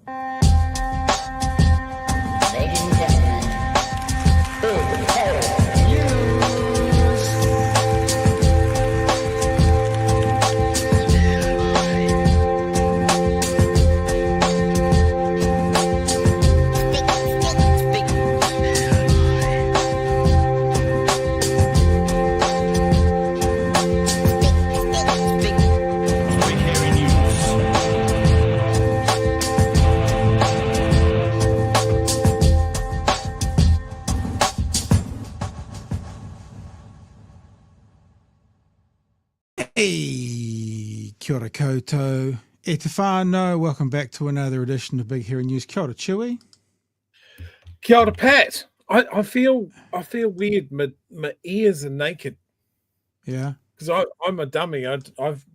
Ladies and gentlemen, big hairy news. Hey, kia ora koutou. E te whānau, welcome back to another edition of Big Hairy News. Kia ora Chewy. Kia ora, Pat. I feel weird. My ears are naked Yeah. because I'm a dummy. I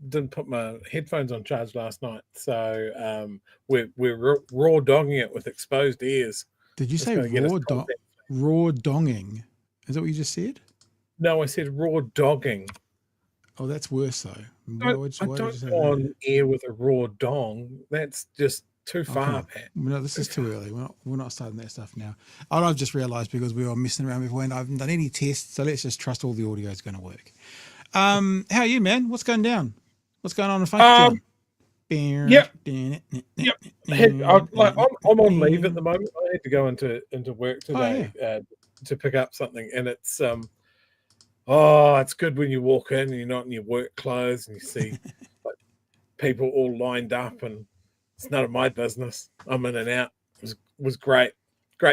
didn't put my headphones on charge last night, so we're raw dogging it with exposed ears. Did you That's say gonna get us raw donging? Is that what you just said? No, I said raw dogging. Oh, that's worse though. I don't go on air with a raw dong. That's just too far, Okay. Pat. No, this is too early. We're not starting that stuff now. And I've just realised because we were messing around before and I haven't done any tests, so let's just trust all the audio is going to work. How are you, man? What's going down? What's going on in Funky Town? Yep. I'm on leave at the moment. I had to go into work today to pick up something, and it's it's good when you walk in and you're not in your work clothes and you see like, people all lined up, and it's none of my business. I'm in and out. It was great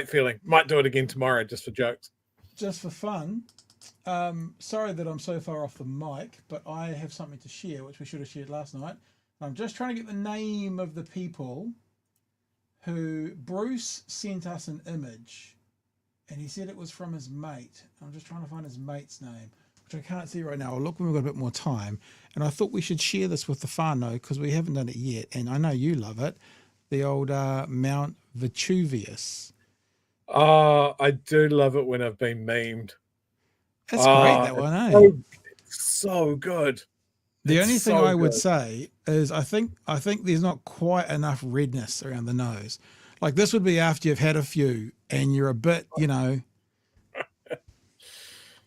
feeling. Might do it again tomorrow just for jokes. Just for fun. Sorry that I'm so far off the mic, but I have something to share, which we should have shared last night. I'm just trying to get the name of the people who Bruce sent us an image, and he said it was from his mate. I'm just trying to find his mate's name, which I can't see right now. I'll look when we've got a bit more time. And I thought we should share this with the whānau because we haven't done it yet, and I know you love it. The old Mount Vesuvius. Oh, I do love it when I've been memed. That's great, that one, eh? So good. The only thing I would say is I think there's not quite enough redness around the nose. Like this would be after you've had a few and you're a bit,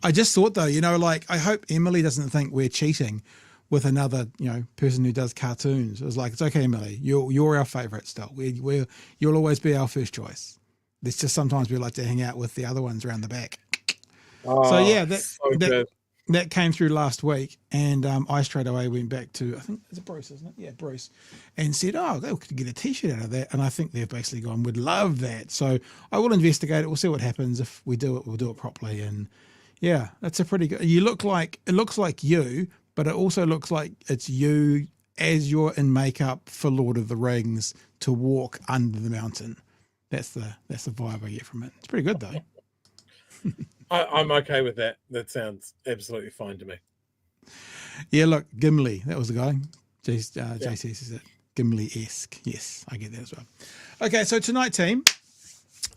I just thought though, like I hope Emily doesn't think we're cheating with another, person who does cartoons. It was like, it's okay, Emily, you're our favourite still. You'll always be our first choice. It's just sometimes we like to hang out with the other ones around the back. So yeah, that came through last week, and I straight away went back to, I think it's Bruce, isn't it? Yeah, Bruce, and said, we could get a T-shirt out of that, and I think they've basically gone, we'd love that. So I will investigate it. We'll see what happens. If we do it, we'll do it properly. And yeah, that's a pretty good. It looks like you, but it also looks like it's you as you're in makeup for Lord of the Rings to walk under the mountain. That's the vibe I get from it. It's pretty good though. I'm okay with that. That sounds absolutely fine to me. Yeah, look, Gimli. That was the guy. JC says that. Gimli-esque. Yes, I get that as well. Okay, so tonight, team,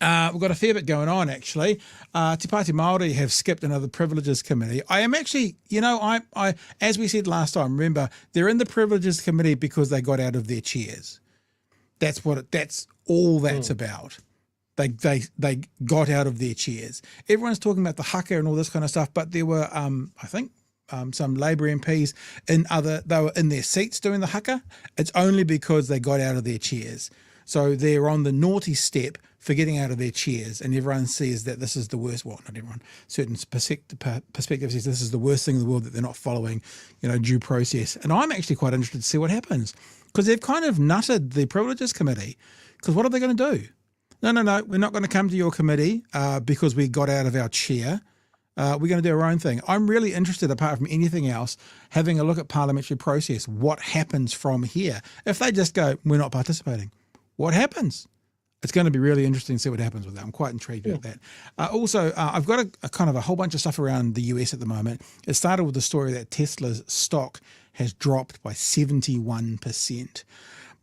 we've got a fair bit going on, actually. Te Pāti Māori have skipped another Privileges Committee. I am actually, I as we said last time, remember, they're in the Privileges Committee because they got out of their chairs. That's all that's about. They got out of their chairs. Everyone's talking about the haka and all this kind of stuff, but there were, I think, some Labour MPs they were in their seats doing the haka. It's only because they got out of their chairs. So they're on the naughty step for getting out of their chairs, and everyone says that this is the worst. Well, not everyone. Certain perspective says this is the worst thing in the world, that they're not following, due process. And I'm actually quite interested to see what happens, because they've kind of nutted the Privileges Committee. Because what are they going to do? No, we're not going to come to your committee because we got out of our chair. We're going to do our own thing. I'm really interested, apart from anything else, having a look at parliamentary process. What happens from here? If they just go, we're not participating, what happens? It's going to be really interesting to see what happens with that. I'm quite intrigued about that. Also, I've got a kind of a whole bunch of stuff around the US at the moment. It started with the story that Tesla's stock has dropped by 71%.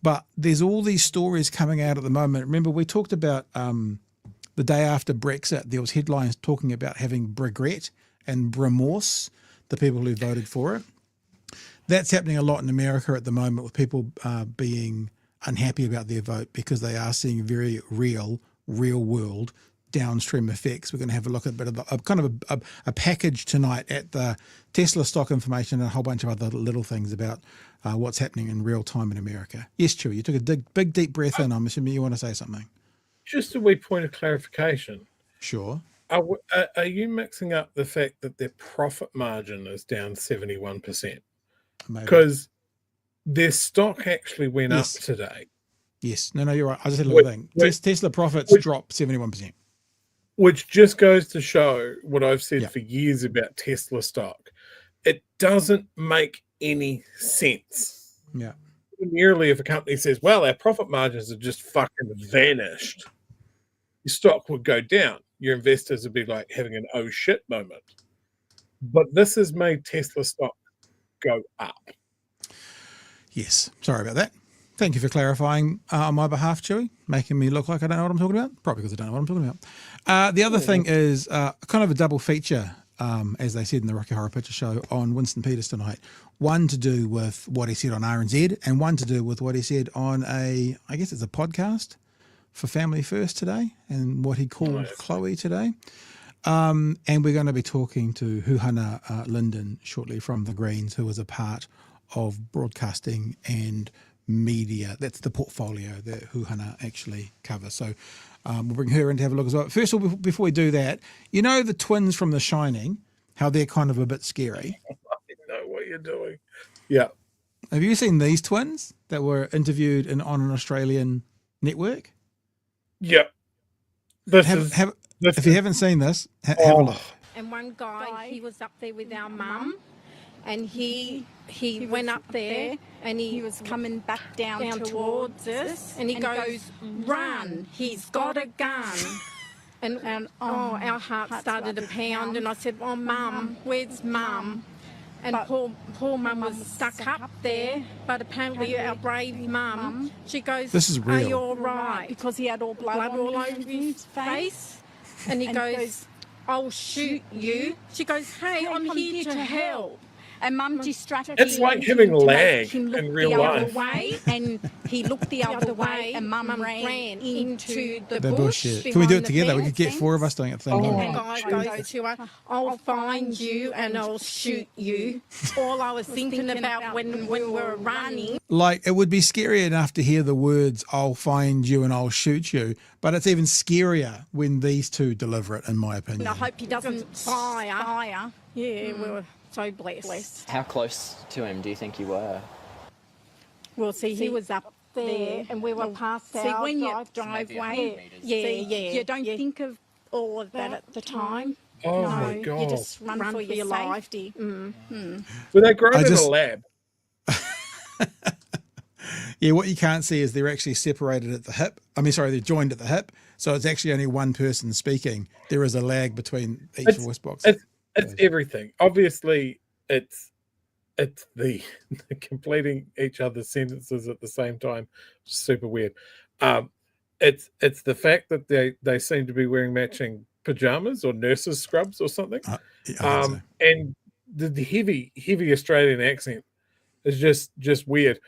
But there's all these stories coming out at the moment. Remember, we talked about the day after Brexit, there was headlines talking about having regret and remorse, the people who voted for it. That's happening a lot in America at the moment, with people being unhappy about their vote because they are seeing very real world downstream effects. We're going to have a look at a bit of a package tonight at the Tesla stock information and a whole bunch of other little things about what's happening in real time in America. Yes, Chewy, you took a big deep breath in. I'm assuming you want to say something. Just a wee point of clarification. Sure. Are you mixing up the fact that their profit margin is down 71%? Because their stock actually went up today. Yes. No, you're right. I just had a little thing. Tesla profits dropped 71%. Which just goes to show what I've said for years about Tesla stock. It doesn't make any sense. Yeah. Nearly if a company says, well, our profit margins have just fucking vanished, your stock would go down. Your investors would be like having an oh shit moment. But this has made Tesla stock go up. Yes. Sorry about that. Thank you for clarifying on my behalf, Chewy, making me look like I don't know what I'm talking about. Probably because I don't know what I'm talking about. The other thing is kind of a double feature, as they said in the Rocky Horror Picture Show, on Winston Peters tonight. One to do with what he said on RNZ and one to do with what he said on I guess it's a podcast for Family First today and what he called Chloe today. And we're going to be talking to Huhana Lyndon shortly from the Greens, who is a part of broadcasting and media. That's the portfolio that Huhana actually covers. So we'll bring her in to have a look as well. First of all, before we do that, you know the twins from The Shining, how they're kind of a bit scary. I know what you're doing. Yeah. Have you seen these twins that were interviewed on an Australian network? Yeah. If you haven't seen this, have a look. And one guy, he was up there with our mum, and he went up there, and he was coming back down towards us, and he goes, "Run! He's got a gun!" and our heart started to pound, and I said, "Oh, Mum, where's Mum?" And poor Mum was stuck up there, but apparently our brave Mum, she goes, "This is real. Are you all right?" Because he had all blood all over his face. And he goes, "I'll shoot you." She goes, "Hey, I'm here to help." And Mum distracted him. It's like having lag in real life. Way, and he looked the other way, and Mum ran into the bush. Can we do it together? We could get four of us doing it at the same time. And the guy goes to her, "I'll find you and I'll shoot you." All I was thinking about when we were running. Like, it would be scary enough to hear the words, "I'll find you and I'll shoot you," but it's even scarier when these two deliver it, in my opinion. I hope he doesn't fire. Yeah, we were so blessed. How close to him do you think you were? Well, see, he was up there and we were past our when you driveway. Yeah. You don't think of all of that at the time. Oh, no, my God. You just run for your safety. Were they grown in a lab? Yeah, what you can't see is they're actually separated at the hip. They're joined at the hip. So it's actually only one person speaking. There is a lag between each voice box. It's everything. Obviously, it's the completing each other's sentences at the same time. Super weird. It's the fact that they seem to be wearing matching pajamas or nurses' scrubs or something. So. And the heavy Australian accent is just weird.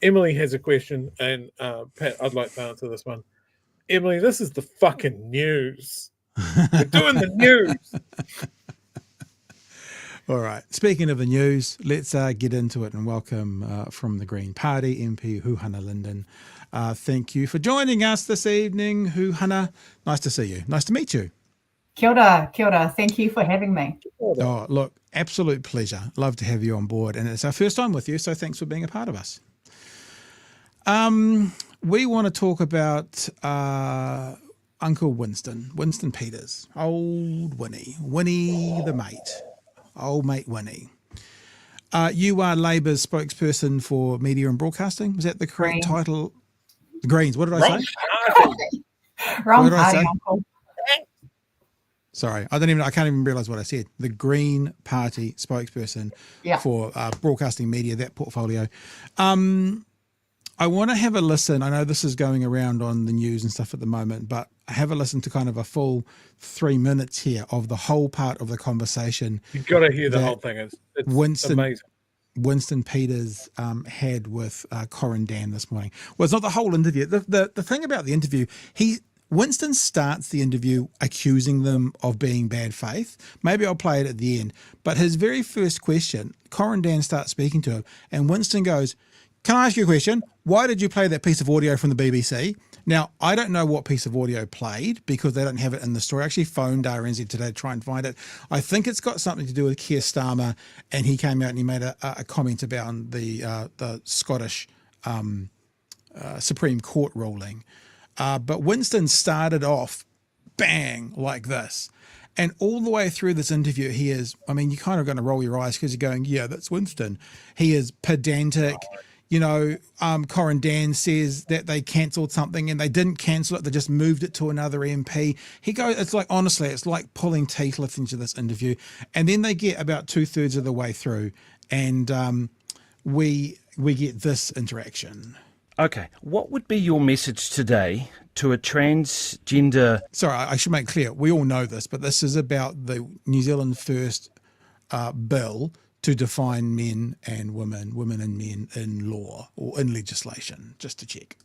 Emily has a question, and Pat, I'd like to answer this one. Emily, this is the fucking news. We're doing the news. All right. Speaking of the news, let's get into it and welcome from the Green Party MP Huhana Lyndon. Thank you for joining us this evening, Huhana. Nice to see you. Nice to meet you. Kia ora, kia ora. Thank you for having me. Oh, look, absolute pleasure. Love to have you on board. And it's our first time with you, so thanks for being a part of us. We want to talk about Uncle Winston Peters, old Winnie the mate. Old mate Winnie. You are Labour's spokesperson for media and broadcasting. Was that the correct title? The Greens. What did I say? Wrong party, Uncle. Sorry, I can't even realise what I said. The Green Party spokesperson for broadcasting media, that portfolio. I want to have a listen. I know this is going around on the news and stuff at the moment, but have a listen to kind of a full 3 minutes here of the whole part of the conversation. You've got to hear the whole thing. It's Winston, amazing. Winston Peters had with Corin Dann this morning. Well, it's not the whole interview. The thing about the interview, Winston starts the interview accusing them of being bad faith. Maybe I'll play it at the end. But his very first question, Corin Dann starts speaking to him, and Winston goes, "Can I ask you a question? Why did you play that piece of audio from the BBC?" Now, I don't know what piece of audio played because they don't have it in the story. I actually phoned RNZ today to try and find it. I think it's got something to do with Keir Starmer, and he came out and he made a comment about the Scottish Supreme Court ruling. But Winston started off bang like this. And all the way through this interview, he is, I mean, you're kind of going to roll your eyes because you're going, yeah, that's Winston. He is pedantic. You know, Corin Dann says that they cancelled something and they didn't cancel it. They just moved it to another MP. He goes, it's like, honestly, it's like pulling teeth listening to this interview. And then they get about 2/3 of the way through and we get this interaction. Okay. What would be your message today to a transgender... Sorry, I should make clear. We all know this, but this is about the New Zealand First bill to define men and women and men in law or in legislation, just to check.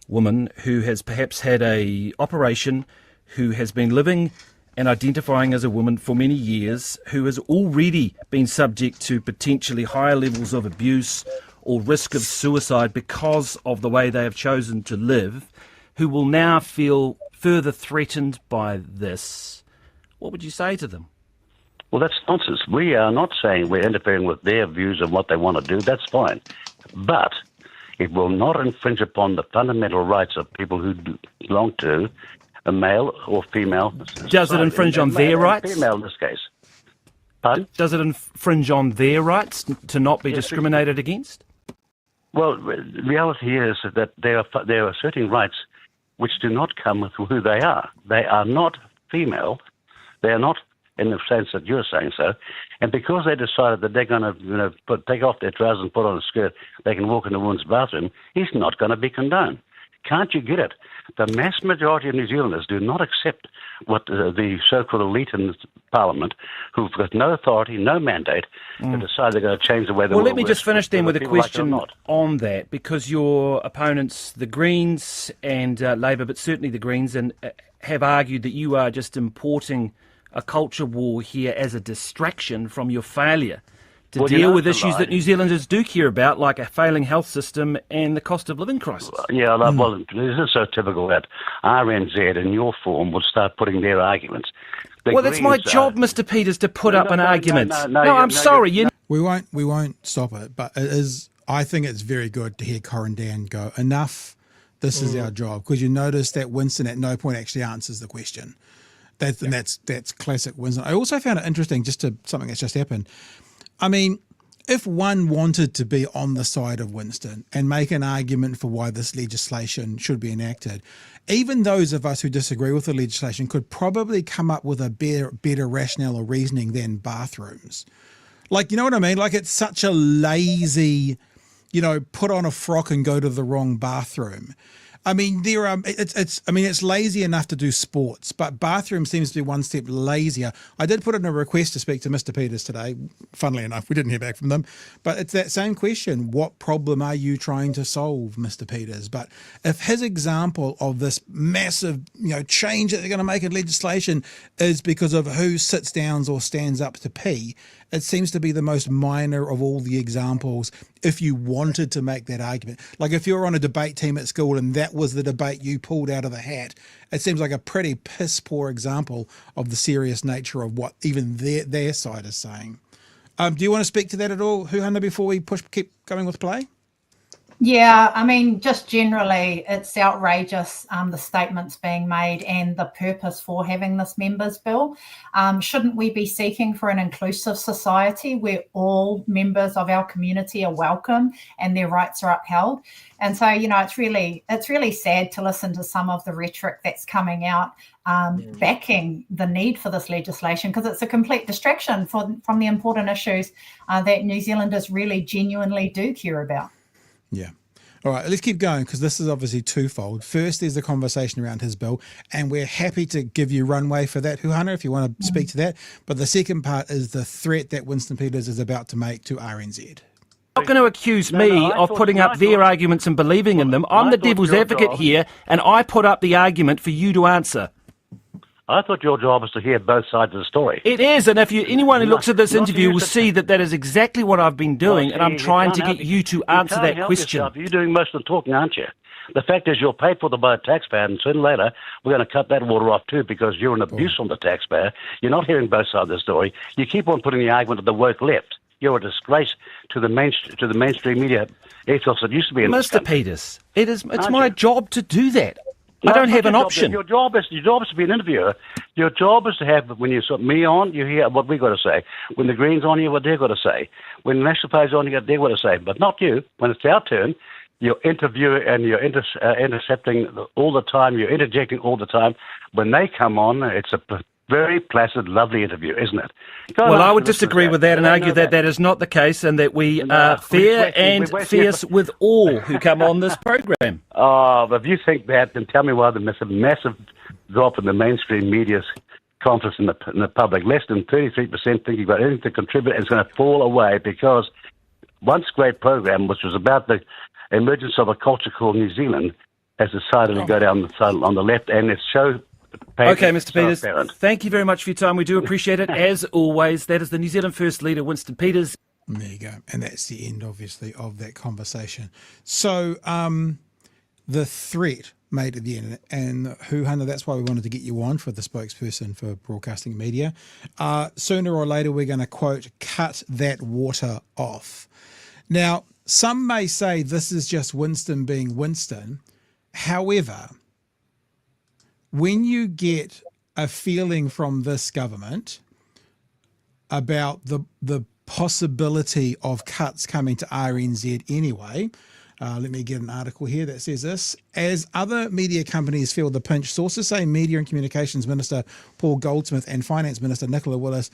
Woman who has perhaps had a operation, who has been living and identifying as a woman for many years, who has already been subject to potentially higher levels of abuse or risk of suicide because of the way they have chosen to live, who will now feel further threatened by this. What would you say to them? Well, that's nonsense. We are not saying we're interfering with their views of what they want to do. That's fine. But it will not infringe upon the fundamental rights of people who belong to a male or female. Does it infringe on their rights? Female in this case. Pardon? Does it infringe on their rights to not be discriminated against? Well, the reality is that they are asserting rights which do not come with who they are. They are not female. They are not in the sense that you're saying so. And because they decided that they're going to take off their trousers and put on a skirt, they can walk in a woman's bathroom, it's not going to be condoned. Can't you get it? The mass majority of New Zealanders do not accept what the so-called elite in Parliament, who've got no authority, no mandate, to decide they're going to change the way the world Well, let me works, just finish then with a whether people question like it or not. on that, because your opponents, the Greens and Labour, but certainly the Greens, and have argued that you are just importing a culture war here as a distraction from your failure to deal with issues that New Zealanders do care about, like a failing health system and the cost of living crisis. Yeah, well, this is so typical that RNZ in your form would start putting their arguments. Well, that's my job, Mr. Peters, to put up an argument. No, I'm sorry. We won't stop it, but it is. I think it's very good to hear Corin Dann go, enough, this is our job, because you notice that Winston at no point actually answers the question. That's classic Winston. I also found it interesting, something that's just happened. I mean, if one wanted to be on the side of Winston and make an argument for why this legislation should be enacted, even those of us who disagree with the legislation could probably come up with a better rationale or reasoning than bathrooms. Like, you know what I mean? Like, it's such a lazy, put on a frock and go to the wrong bathroom. I mean, it's lazy enough to do sports, but bathroom seems to be one step lazier. I did put in a request to speak to Mr. Peters today. Funnily enough, we didn't hear back from them, but it's that same question. What problem are you trying to solve, Mr. Peters? But if his example of this massive, change that they're going to make in legislation is because of who sits down or stands up to pee, it seems to be the most minor of all the examples if you wanted to make that argument. Like if you're on a debate team at school and that was the debate you pulled out of the hat, it seems like a pretty piss poor example of the serious nature of what even their side is saying. Do you want to speak to that at all, Huhana, before we keep going with play? Yeah, I mean, just generally, it's outrageous, the statements being made and the purpose for having this members' bill. Shouldn't we be seeking for an inclusive society where all members of our community are welcome and their rights are upheld? And so, it's really sad to listen to some of the rhetoric that's coming out backing the need for this legislation, because it's a complete distraction from the important issues that New Zealanders really genuinely do care about. Yeah. All right, let's keep going, because this is obviously twofold. First, there's the conversation around his bill, and we're happy to give you runway for that, Huhana, if you want to speak to that. But the second part is the threat that Winston Peters is about to make to RNZ. not going to accuse me of putting up their arguments and believing in them. I'm the devil's advocate here, and I put up the argument for you to answer. I thought your job was to hear both sides of the story. It is, and if anyone who looks at this interview will see that is exactly what I've been doing, and I'm trying to get you to answer that question. You're doing most of the talking, aren't you? The fact is you're paid for by a taxpayer, and sooner or later we're going to cut that water off too because you're an abuse on the taxpayer. You're not hearing both sides of the story. You keep on putting the argument of the woke left. You're a disgrace to the mainstream media ethos that used to be in this country. Mr. Peters, it's my job to do that. I don't have an option. Your job is to be an interviewer. Your job is to have, when you put me on, you hear what we got to say. When the Greens on, you hear what they've got to say. When the National Party's on, you hear what they've got to say. But not you. When it's our turn, you're interviewing and you're intercepting all the time. You're interjecting all the time. When they come on, it's a very placid, lovely interview, isn't it? Well, I would disagree with that and argue that is not the case and that we are fair and fierce with all who come on this program. Oh, but if you think that, then tell me why there's a massive drop in the mainstream media's confidence in the public. Less than 33% think you've got anything to contribute, and it's going to fall away because once great program, which was about the emergence of a culture called New Zealand, has decided to go down the side on the left, and it's so... Okay, Mr. Peters, thank you very much for your time. We do appreciate it, as always. That is the New Zealand First Leader, Winston Peters. There you go. And that's the end, obviously, of that conversation. So the threat made at the end, and Huhana, that's why we wanted to get you on for the spokesperson for broadcasting media. Sooner or later, we're going to, quote, cut that water off. Now, some may say this is just Winston being Winston. However, when you get a feeling from this government about the possibility of cuts coming to RNZ anyway, let me get an article here that says this. As other media companies feel the pinch, sources say Media and Communications Minister Paul Goldsmith and Finance Minister Nicola Willis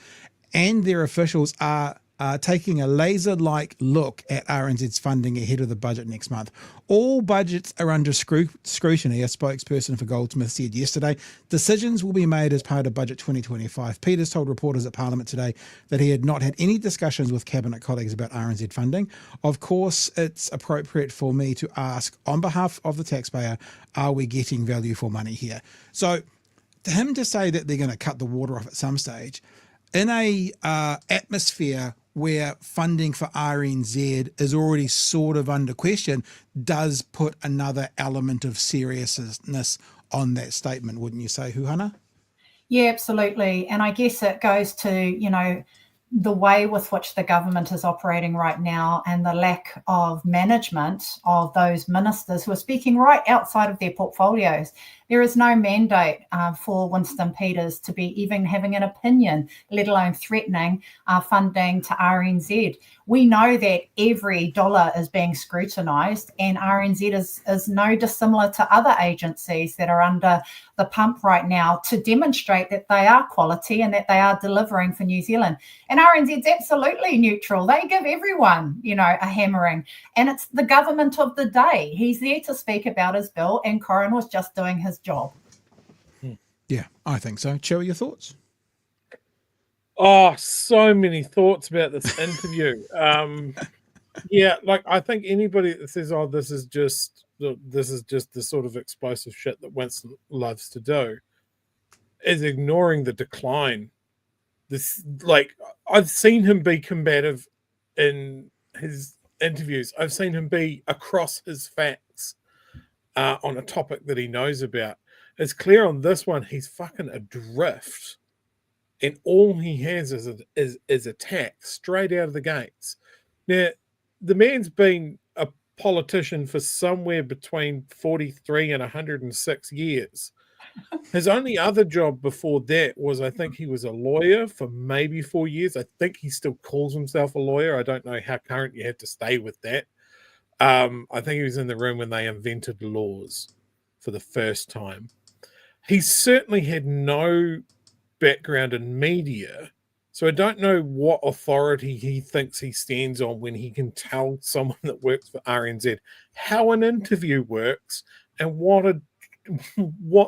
and their officials are taking a laser-like look at RNZ's funding ahead of the budget next month. All budgets are under scrutiny, a spokesperson for Goldsmith said yesterday. Decisions will be made as part of Budget 2025. Peters told reporters at Parliament today that he had not had any discussions with Cabinet colleagues about RNZ funding. Of course, it's appropriate for me to ask, on behalf of the taxpayer, are we getting value for money here? So, to him to say that they're going to cut the water off at some stage, in a atmosphere where funding for RNZ is already sort of under question, does put another element of seriousness on that statement, wouldn't you say, Huhana? Yeah, absolutely. And I guess it goes to, the way with which the government is operating right now and the lack of management of those ministers who are speaking right outside of their portfolios. There is no mandate for Winston Peters to be even having an opinion, let alone threatening funding to RNZ. We know that every dollar is being scrutinised, and RNZ is no dissimilar to other agencies that are under the pump right now to demonstrate that they are quality and that they are delivering for New Zealand. And RNZ's absolutely neutral. They give everyone, a hammering. And it's the government of the day. He's there to speak about his bill, and Corin was just doing his job. Yeah, I think so. Cheryl, your thoughts? Oh, so many thoughts about this interview. I think anybody that says, "Oh, this is just the sort of explosive shit that Winston loves to do," is ignoring the decline. I've seen him be combative in his interviews. I've seen him be across his facts on a topic that he knows about. It's clear on this one he's fucking adrift, and all he has is attack straight out of the gates. Now, the man's been a politician for somewhere between 43 and 106 years. His only other job before that was, I think he was a lawyer for maybe 4 years. I think he still calls himself a lawyer. I don't know how current you have to stay with that. I think he was in the room when they invented laws for the first time. He certainly had no background in media, so I don't know what authority he thinks he stands on when he can tell someone that works for RNZ how an interview works and what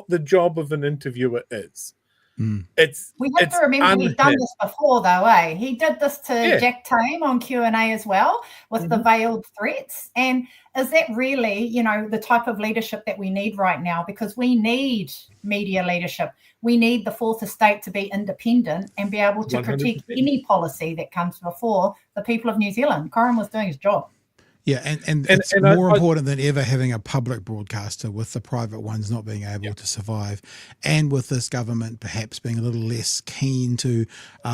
the job of an interviewer is. We have to remember he's done this before, though, eh? He did this to Jack Tame on Q&A as well with the veiled threats. And is that really, the type of leadership that we need right now? Because we need media leadership. We need the fourth estate to be independent and be able to 100%. critique any policy that comes before the people of New Zealand. Corin was doing his job. Yeah, and it's more important than ever having a public broadcaster, with the private ones not being able to survive, and with this government perhaps being a little less keen to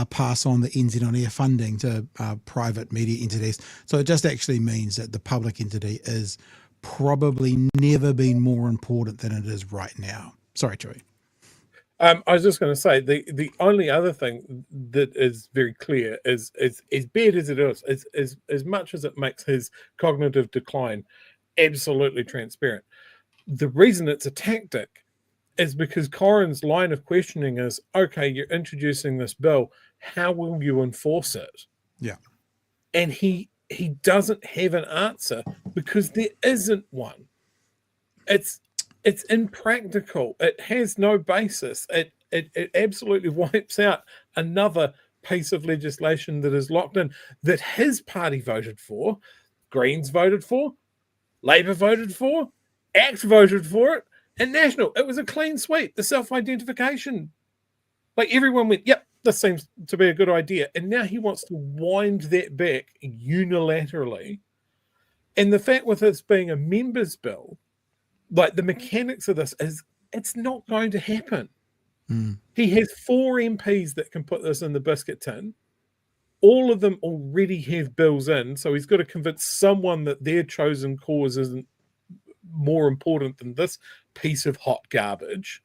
pass on the NZ on air funding to private media entities. So it just actually means that the public entity is probably never been more important than it is right now. Sorry, Chewy. I was just going to say the only other thing that is very clear is as bad as it is, as much as it makes his cognitive decline absolutely transparent. The reason it's a tactic is because Corin's line of questioning is, okay, you're introducing this bill, how will you enforce it? Yeah. And he doesn't have an answer because there isn't one. It's impractical. It has no basis. It absolutely wipes out another piece of legislation that is locked in, that his party voted for, Greens voted for, Labour voted for, ACT voted for it, and National. It was a clean sweep, the self-identification. Like, everyone went, yep, this seems to be a good idea. And now he wants to wind that back unilaterally. And the fact with this being a members' bill, like, the mechanics of this is it's not going to happen. He has 4 MPs that can put this in the biscuit tin. All of them already have bills in, so he's got to convince someone that their chosen cause isn't more important than this piece of hot garbage.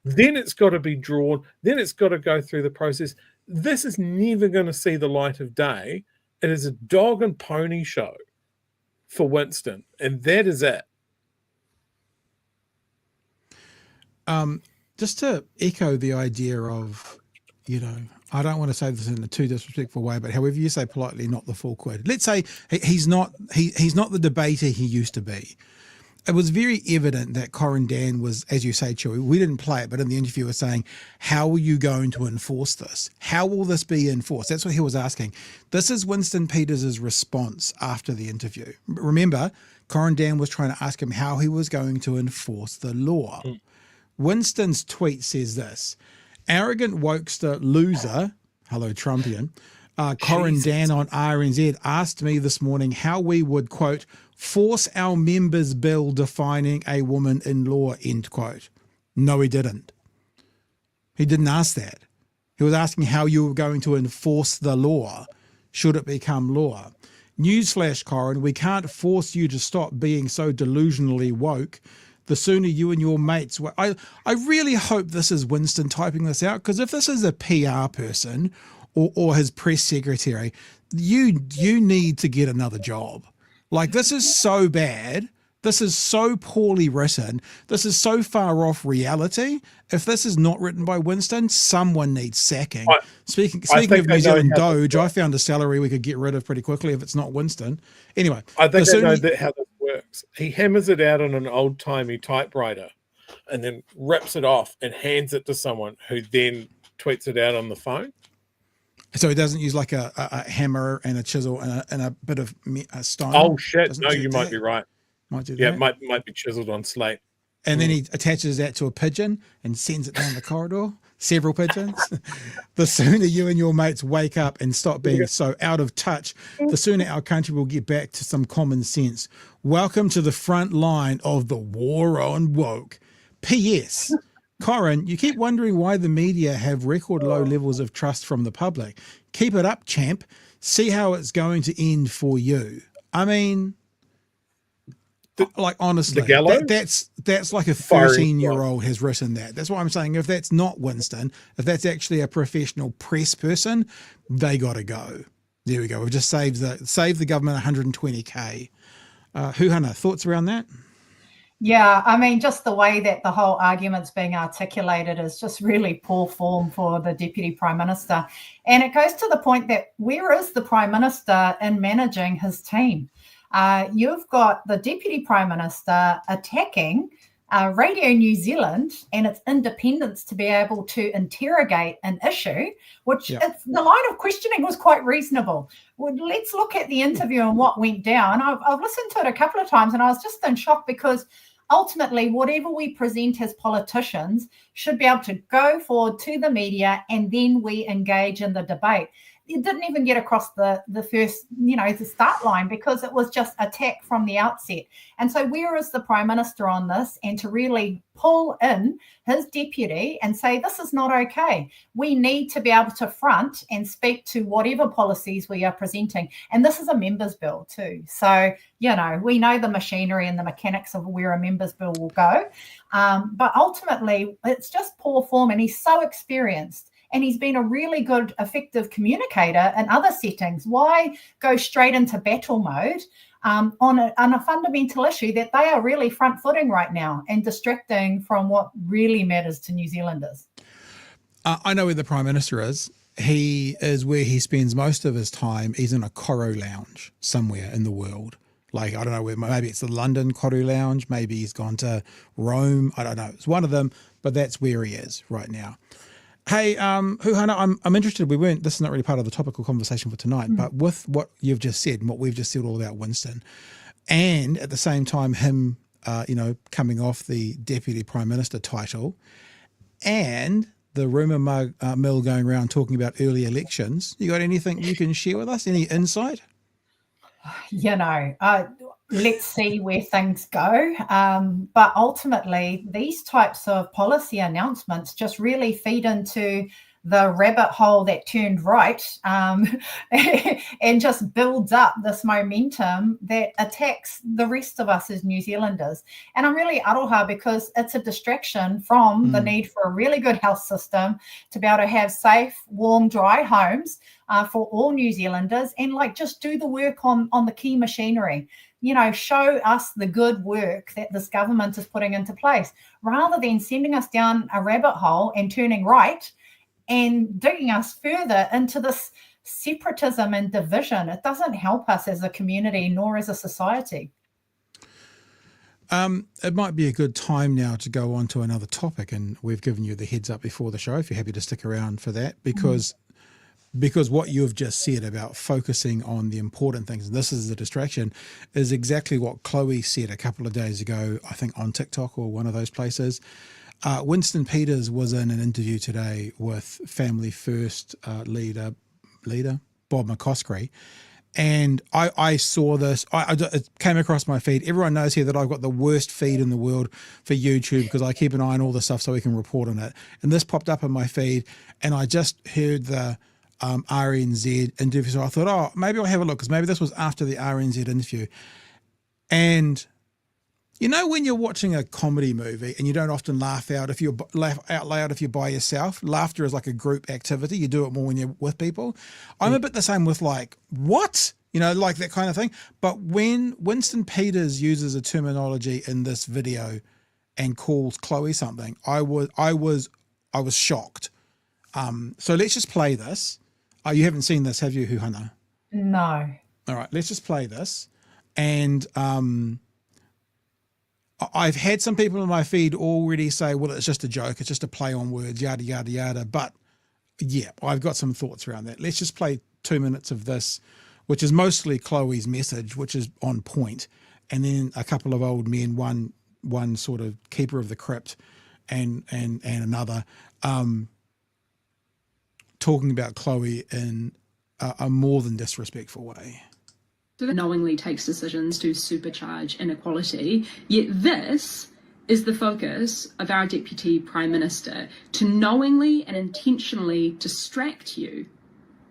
Then it's got to be drawn. Then it's got to go through the process. This is never going to see the light of day. It is a dog and pony show for Winston, and that is it. Just to echo the idea of, I don't want to say this in a too disrespectful way, but however you say politely, not the full quid. Let's say he's not the debater he used to be. It was very evident that Corin Dann was, as you say, Chewy, we didn't play it, but in the interview was saying, how are you going to enforce this? How will this be enforced? That's what he was asking. This is Winston Peters' response after the interview. Remember, Corin Dann was trying to ask him how he was going to enforce the law. Winston's tweet says this: arrogant wokester loser, hello Trumpian, Corin Dann on RNZ asked me this morning how we would, quote, force our members' bill defining a woman in law, end quote. No, he didn't. He didn't ask that. He was asking how you were going to enforce the law, should it become law. Newsflash, Corin, we can't force you to stop being so delusionally woke. The sooner you and your mates... I really hope this is Winston typing this out, because if this is a PR person or his press secretary, you need to get another job. Like, this is so bad. This is so poorly written. This is so far off reality. If this is not written by Winston, someone needs sacking. Speaking of New Zealand Doge, I found a salary we could get rid of pretty quickly if it's not Winston. Anyway. I think I know how this works. He hammers it out on an old-timey typewriter and then rips it off and hands it to someone who then tweets it out on the phone. So he doesn't use like a hammer and a chisel and a bit of stone? Oh, shit. No, you might be right. Might do that. Yeah, it might be chiseled on slate. And then he attaches that to a pigeon and sends it down the corridor. Several pigeons. The sooner you and your mates wake up and stop being so out of touch, the sooner our country will get back to some common sense. Welcome to the front line of the war on woke. P.S. Corin, you keep wondering why the media have record low levels of trust from the public. Keep it up, champ. See how it's going to end for you. I mean... like, honestly, that's like a 13-year-old has written that. That's what I'm saying. If that's not Winston, if that's actually a professional press person, they got to go. There we go. We've just saved the government 120K. Huhana, thoughts around that? Yeah, I mean, just the way that the whole argument's being articulated is just really poor form for the Deputy Prime Minister. And it goes to the point that where is the Prime Minister in managing his team? You've got the Deputy Prime Minister attacking Radio New Zealand and its independence to be able to interrogate an issue, which the line of questioning was quite reasonable. Well, let's look at the interview and what went down. I've listened to it a couple of times and I was just in shock because ultimately, whatever we present as politicians should be able to go forward to the media and then we engage in the debate. It didn't even get across the first, the start line because it was just attack from the outset. And so where is the Prime Minister on this? And to really pull in his deputy and say, this is not okay. We need to be able to front and speak to whatever policies we are presenting. And this is a members bill too. So, we know the machinery and the mechanics of where a members bill will go. But ultimately, it's just poor form and he's so experienced. And he's been a really good, effective communicator in other settings. Why go straight into battle mode on a fundamental issue that they are really front-footing right now and distracting from what really matters to New Zealanders? I know where the Prime Minister is. He is where he spends most of his time. He's in a Koro lounge somewhere in the world. Like, I don't know where, maybe it's the London Koro lounge. Maybe he's gone to Rome. I don't know. It's one of them, but that's where he is right now. Hey, Huhana, I'm interested. This is not really part of the topical conversation for tonight, but with what you've just said and what we've just said all about Winston, and at the same time him, coming off the Deputy Prime Minister title, and the rumour mill going around talking about early elections, you got anything you can share with us? Any insight? Let's see where things go. But ultimately, these types of policy announcements just really feed into the rabbit hole that turned right and just builds up this momentum that attacks the rest of us as New Zealanders. And I'm really aroha because it's a distraction from the need for a really good health system to be able to have safe, warm, dry homes for all New Zealanders and just do the work on the key machinery. Show us the good work that this government is putting into place rather than sending us down a rabbit hole and turning right and digging us further into this separatism and division. It doesn't help us as a community nor as a society. It might be a good time now to go on to another topic, and we've given you the heads up before the show if you're happy to stick around for that, because what you've just said about focusing on the important things, and this is the distraction, is exactly what Chloe said a couple of days ago, I think on TikTok or one of those places. Winston Peters was in an interview today with Family First leader Bob McCoskrie, and I saw this. It came across my feed. Everyone knows here that I've got the worst feed in the world for YouTube because I keep an eye on all the stuff so we can report on it. And this popped up in my feed, and I just heard the RNZ interview. So I thought, maybe I'll have a look because maybe this was after the RNZ interview. And when you're watching a comedy movie and you don't often laugh out loud if you're by yourself, laughter is like a group activity. You do it more when you're with people. I'm a bit the same with what? Like that kind of thing. But when Winston Peters uses a terminology in this video and calls Chloe something, I was shocked. So let's just play this. You haven't seen this, have you, Huhana? No. All right, let's just play this. And I've had some people in my feed already say, well, it's just a joke. It's just a play on words, yada, yada, yada. But yeah, I've got some thoughts around that. Let's just play 2 minutes of this, which is mostly Chloe's message, which is on point. And then a couple of old men, one sort of keeper of the crypt and another, talking about Chloe in a more than disrespectful way. Knowingly takes decisions to supercharge inequality, yet this is the focus of our Deputy Prime Minister, to knowingly and intentionally distract you.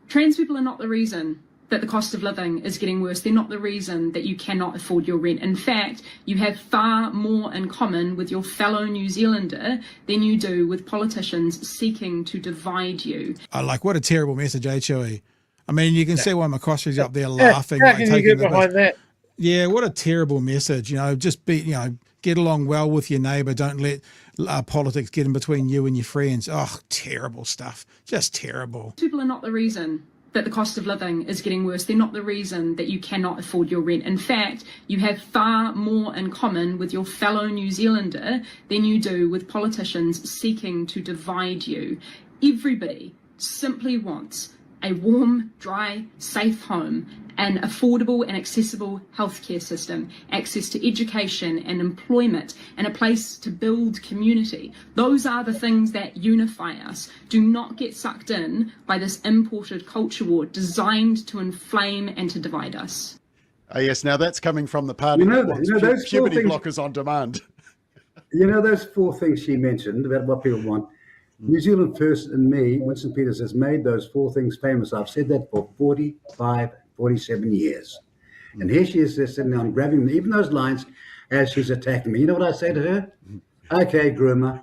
Trans people are not the reason that the cost of living is getting worse. They're not the reason that you cannot afford your rent. In fact, you have far more in common with your fellow New Zealander than you do with politicians seeking to divide you. What a terrible message, Chewy. I mean, you can see why McCoskrie's up there laughing. How can you get behind that? Yeah, what a terrible message. Just get along well with your neighbour. Don't let politics get in between you and your friends. Oh, terrible stuff. Just terrible. People are not the reason that the cost of living is getting worse. They're not the reason that you cannot afford your rent. In fact, you have far more in common with your fellow New Zealander than you do with politicians seeking to divide you. Everybody simply wants a warm, dry, safe home, an affordable and accessible healthcare system, access to education and employment, and a place to build community. Those are the things that unify us. Do not get sucked in by this imported culture war designed to inflame and to divide us. Yes, now that's coming from the party that wants puberty blockers on demand. Those 4 things she mentioned about what people want. New Zealand First and me, Winston Peters, has made those 4 things famous. I've said that for 47 years. And here she is sitting down grabbing even those lines as she's attacking me. You know what I say to her? Okay, groomer.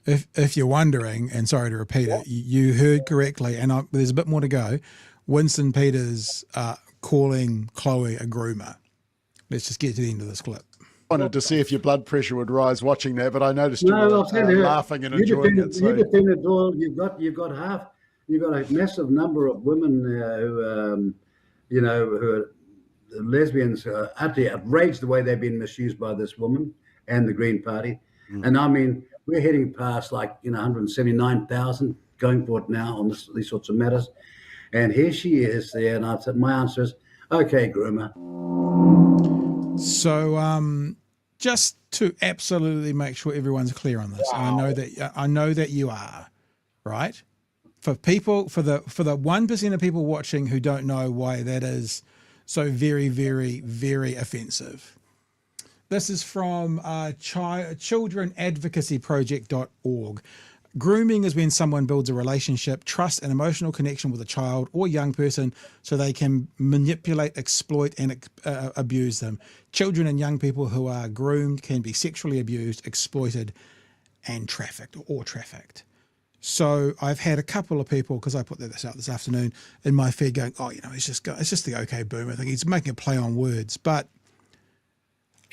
If you're wondering, and sorry to repeat it, you heard correctly, and there's a bit more to go. Winston Peters calling Chloe a groomer. Let's just get to the end of this clip. Wanted to see if your blood pressure would rise watching that, but I noticed you were laughing and enjoying it. You defended all. You've got a massive number of women who are lesbians who are utterly outraged the way they've been misused by this woman and the Green Party. And I mean, we're heading past 179,000 going for it now on these sorts of matters. And here she is there, and I said, my answer is, okay, groomer. So just to absolutely make sure everyone's clear on this, and I know that you are, right? For people, for the 1% of people watching who don't know why that is so very, very, very offensive. This is from childrenadvocacyproject.org. Grooming is when someone builds a relationship, trust, and emotional connection with a child or young person so they can manipulate, exploit, and abuse them. Children and young people who are groomed can be sexually abused, exploited, and trafficked. So I've had a couple of people, because I put this out this afternoon in my feed, going, it's just the okay boomer thing. He's making a play on words, but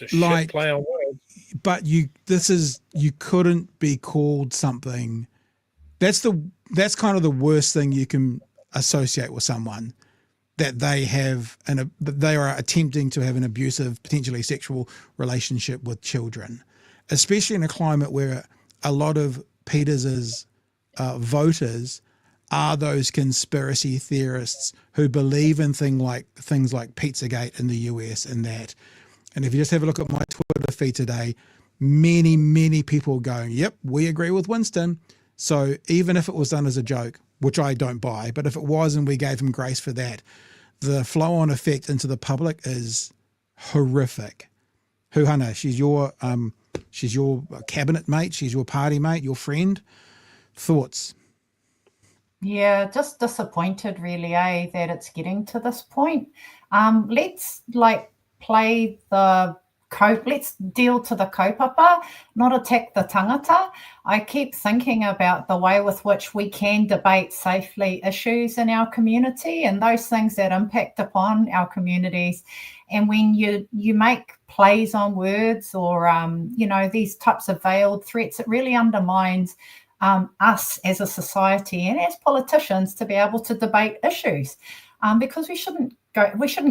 play on words. But you couldn't be called something. That's kind of the worst thing you can associate with someone, that they are attempting to have an abusive, potentially sexual relationship with children, especially in a climate where a lot of Peters's voters are those conspiracy theorists who believe in things like Pizzagate in the US and that. And if you just have a look at my Twitter feed today, many, many people going, yep, we agree with Winston. So even if it was done as a joke, which I don't buy, but if it was and we gave him grace for that, the flow-on effect into the public is horrific. Huhana, she's your cabinet mate, she's your party mate, your friend. Thoughts? Yeah, just disappointed really, that it's getting to this point. Let's play the let's deal to the kaupapa, not attack the tangata. I keep thinking about the way with which we can debate safely issues in our community and those things that impact upon our communities. And when you make plays on words or, these types of veiled threats, it really undermines us as a society and as politicians to be able to debate issues, because we shouldn't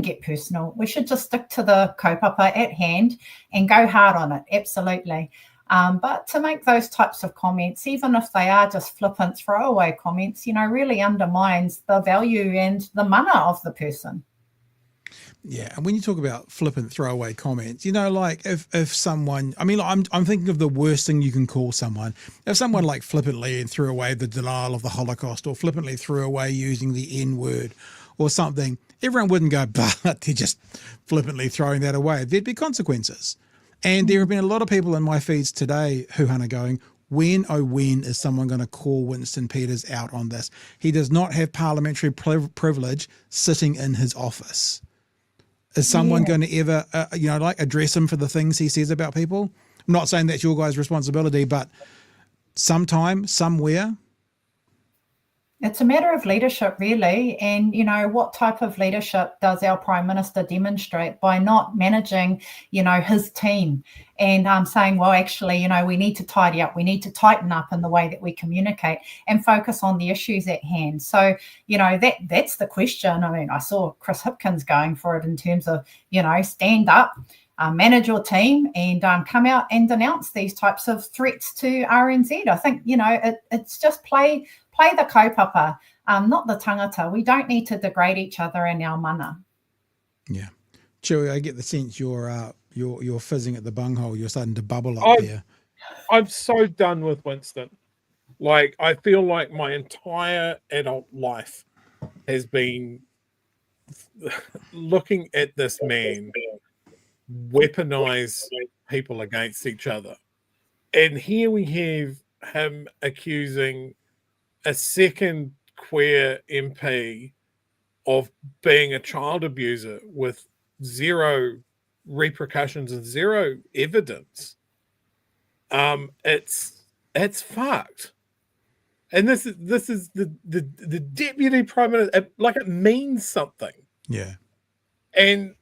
get personal. We should just stick to the kaupapa at hand and go hard on it. Absolutely. But to make those types of comments, even if they are just flippant throwaway comments, really undermines the value and the mana of the person. Yeah, and when you talk about flippant throwaway comments, if someone, I'm thinking of the worst thing you can call someone. If someone flippantly threw away the denial of the Holocaust, or flippantly threw away using the N-word or something, everyone wouldn't go, but they're just flippantly throwing that away. There'd be consequences. And there have been a lot of people in my feeds today, Huhana, going, when is someone going to call Winston Peters out on this? He does not have parliamentary privilege sitting in his office. Is someone going to ever, address him for the things he says about people? I'm not saying that's your guys' responsibility, but sometime, somewhere. It's a matter of leadership, really. And, what type of leadership does our Prime Minister demonstrate by not managing, his team and saying, well, actually, we need to tidy up. We need to tighten up in the way that we communicate and focus on the issues at hand. So, that's the question. I mean, I saw Chris Hipkins going for it in terms of, stand up, manage your team and come out and denounce these types of threats to RNZ. I think, it's just play the kaupapa, not the tangata. We don't need to degrade each other in our mana. Yeah. Chewy, I get the sense you're fizzing at the bunghole. You're starting to bubble up there. I'm so done with Winston. Like, I feel like my entire adult life has been looking at this man weaponize people against each other. And here we have him accusing a second queer MP of being a child abuser with zero repercussions and zero evidence. It's fucked. And this is the deputy prime minister. Like, it means something. Yeah. And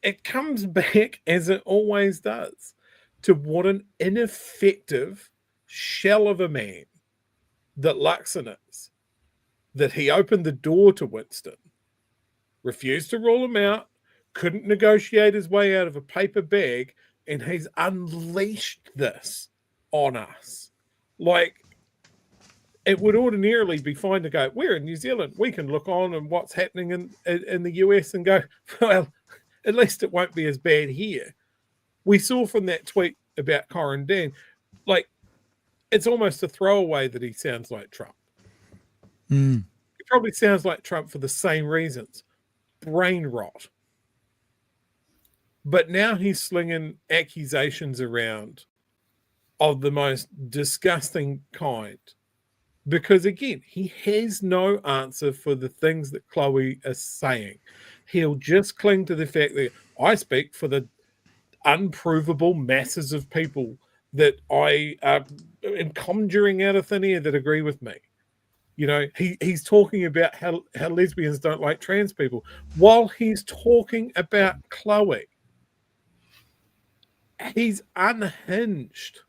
it comes back, as it always does, to what an ineffective shell of a man that Luxon is. That he opened the door to Winston, refused to rule him out, couldn't negotiate his way out of a paper bag, and he's unleashed this on us. Like, it would ordinarily be fine to go, we're in New Zealand, we can look on and what's happening in the US and go, well, at least it won't be as bad here. We saw from that tweet about Corin Dann, like, it's almost a throwaway that he sounds like Trump. He probably sounds like Trump for the same reasons. Brain rot. But now he's slinging accusations around of the most disgusting kind. Because, again, he has no answer for the things that Chloe is saying. He'll just cling to the fact that I speak for the unprovable masses of people that I am conjuring out of thin air that agree with me. He's talking about how lesbians don't like trans people while he's talking about Chloe. He's unhinged.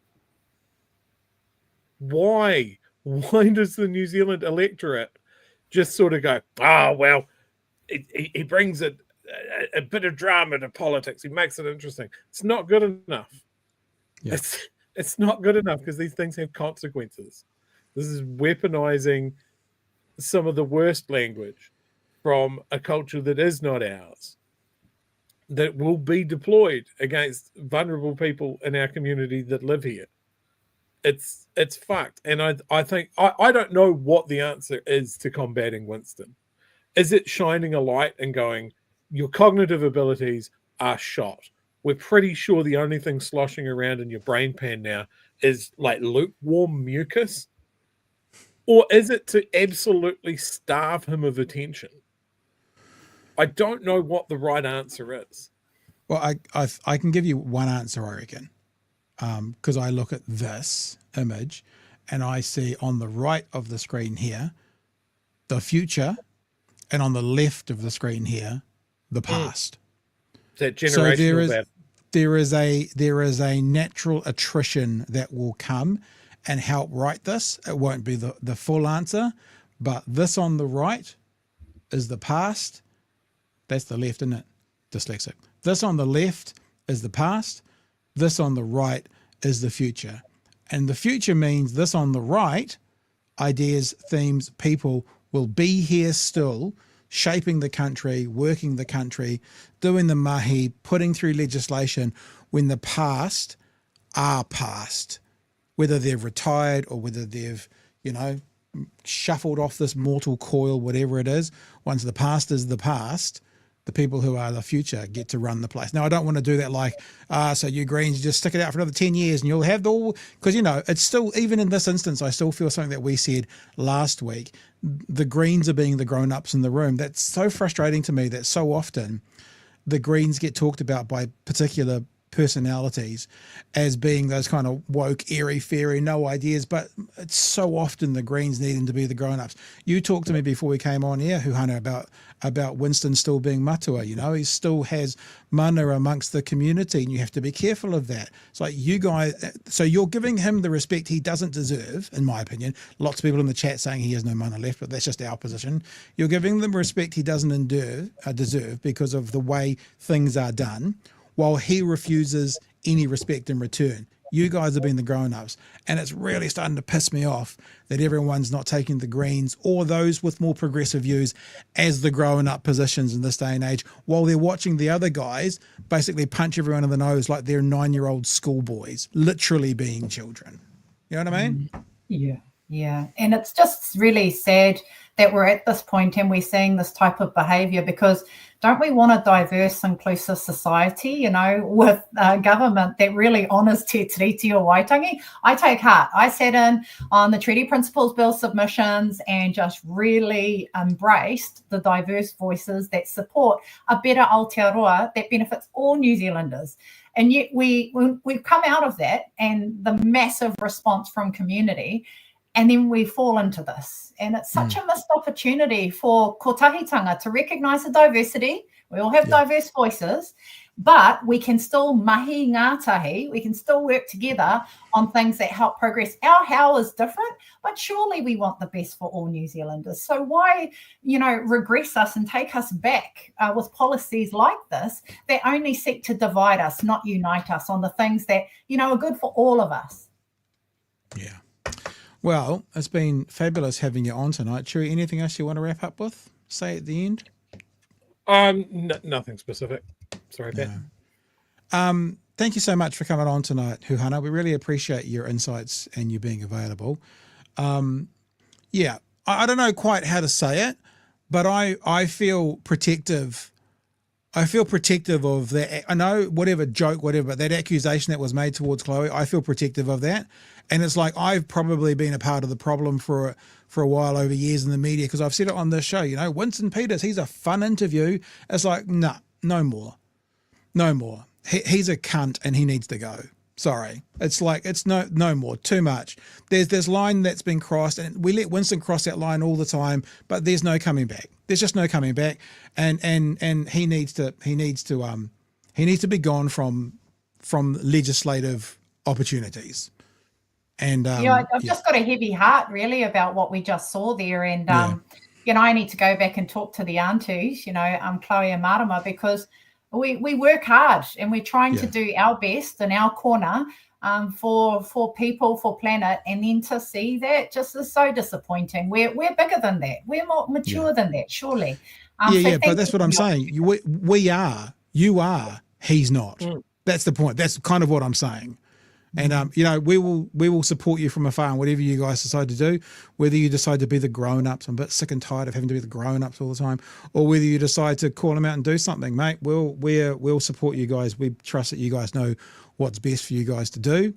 Why? Why does the New Zealand electorate just sort of go, well, he brings a bit of drama to politics. He makes it interesting. It's not good enough. Yeah. It's not good enough because these things have consequences. This is weaponizing some of the worst language from a culture that is not ours, that will be deployed against vulnerable people in our community that live here. It's fucked. And I think, I don't know what the answer is to combating Winston. Is it shining a light and going, your cognitive abilities are shot? We're pretty sure the only thing sloshing around in your brain pan now is like lukewarm mucus? Or is it to absolutely starve him of attention? I don't know what the right answer is. Well, I can give you one answer, I reckon, because I look at this image and I see on the right of the screen here, the future, and on the left of the screen here, the past. That generational so there is a natural attrition that will come and help write this. It won't be the full answer, but this on the right is the past. That's the left, isn't it? Dyslexic. This on the left is the past. This on the right is the future. And the future means this on the right, ideas, themes, people will be here still, shaping the country, working the country, doing the mahi, putting through legislation when the past are past, whether they've retired or whether they've, shuffled off this mortal coil, whatever it is. Once the past is the past, the people who are the future get to run the place. Now, I don't want to do that like, so you Greens just stick it out for another 10 years and you'll have the all, because, it's still, even in this instance, I still feel something that we said last week, the Greens are being the grown-ups in the room. That's so frustrating to me that so often the Greens get talked about by particular personalities as being those kind of woke, airy-fairy, no ideas, but it's so often the Greens needing to be the grown-ups. You talked to me before we came on here, Huhana, about Winston still being matua, he still has mana amongst the community, and you have to be careful of that. It's like you guys, so you're giving him the respect he doesn't deserve, in my opinion. Lots of people in the chat saying he has no mana left, but that's just our position. You're giving them respect he doesn't deserve because of the way things are done, while he refuses any respect in return. You guys have been the grown-ups, and it's really starting to piss me off that everyone's not taking the Greens or those with more progressive views as the grown-up positions in this day and age, while they're watching the other guys basically punch everyone in the nose like they're 9-year-old schoolboys, literally being children. You know what I mean? Yeah. And it's just really sad that we're at this point and we're seeing this type of behaviour, because don't we want a diverse, inclusive society, with a government that really honours Te Tiriti o Waitangi? I take heart. I sat in on the Treaty Principles Bill submissions and just really embraced the diverse voices that support a better Aotearoa that benefits all New Zealanders. And yet we've come out of that and the massive response from community, and then we fall into this. And it's such a missed opportunity for kotahitanga to recognise the diversity. We all have diverse voices, but we can still mahi ngātahi. We can still work together on things that help progress. Our how is different, but surely we want the best for all New Zealanders. So why, regress us and take us back with policies like this that only seek to divide us, not unite us on the things that, are good for all of us? Yeah. Well, it's been fabulous having you on tonight. Chewy, anything else you want to wrap up with? Say at the end? Nothing specific. Sorry, Ben. Thank you so much for coming on tonight, Huhana. We really appreciate your insights and you being available. I don't know quite how to say it, but I feel protective. I feel protective of that. I know whatever joke, whatever, but that accusation that was made towards Chloe, I feel protective of that. And it's like I've probably been a part of the problem for a while over years in the media, because I've said it on this show, Winston Peters, he's a fun interview. It's like, no more. He's a cunt and he needs to go. Sorry. It's like, it's no more, too much. There's this line that's been crossed, and we let Winston cross that line all the time, but there's no coming back. There's just no coming back. And he needs to be gone from legislative opportunimes. And I've just got a heavy heart really about what we just saw there. And I need to go back and talk to the aunties, Chloe and Marama, because we work hard and we're trying to do our best in our corner for people, for planet, and then to see that just is so disappointing. We're bigger than that. We're more mature than that, surely. But that's what I'm saying. We are. You are. He's not. That's the point. That's kind of what I'm saying. And we will support you from afar, and whatever you guys decide to do, whether you decide to be the grown-ups, I'm a bit sick and tired of having to be the grown-ups all the time, or whether you decide to call them out and do something, mate, we'll support you guys. We trust that you guys know what's best for you guys to do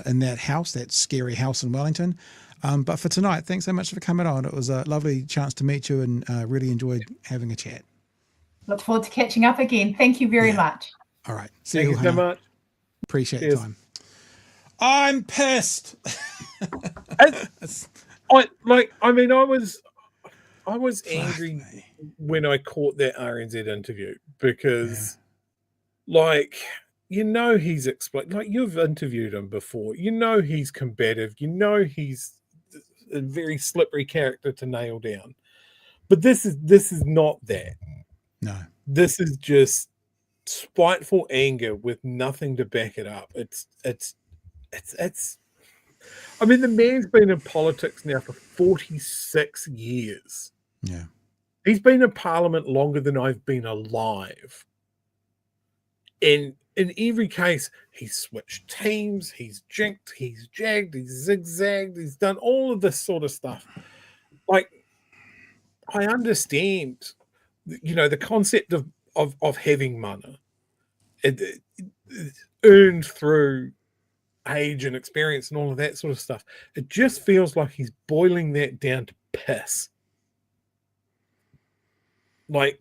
in that house, that scary house in Wellington. But for tonight, thanks so much for coming on. It was a lovely chance to meet you, and really enjoyed having a chat. Look forward to catching up again. Thank you very much. All right. Thank you so much. Appreciate your time. I'm pissed. I was angry when I caught that RNZ interview, because he's explained, you've interviewed him before, he's combative, he's a very slippery character to nail down, but this is not that. No, this is just spiteful anger with nothing to back it up. It's the man's been in politics now for 46 years. Yeah. He's been in Parliament longer than I've been alive. And in every case, he's switched teams, he's jinked, he's jagged, he's zigzagged, he's done all of this sort of stuff. I understand, the concept of having mana. It earned through age and experience and all of that sort of stuff. It just feels like he's boiling that down to piss. Not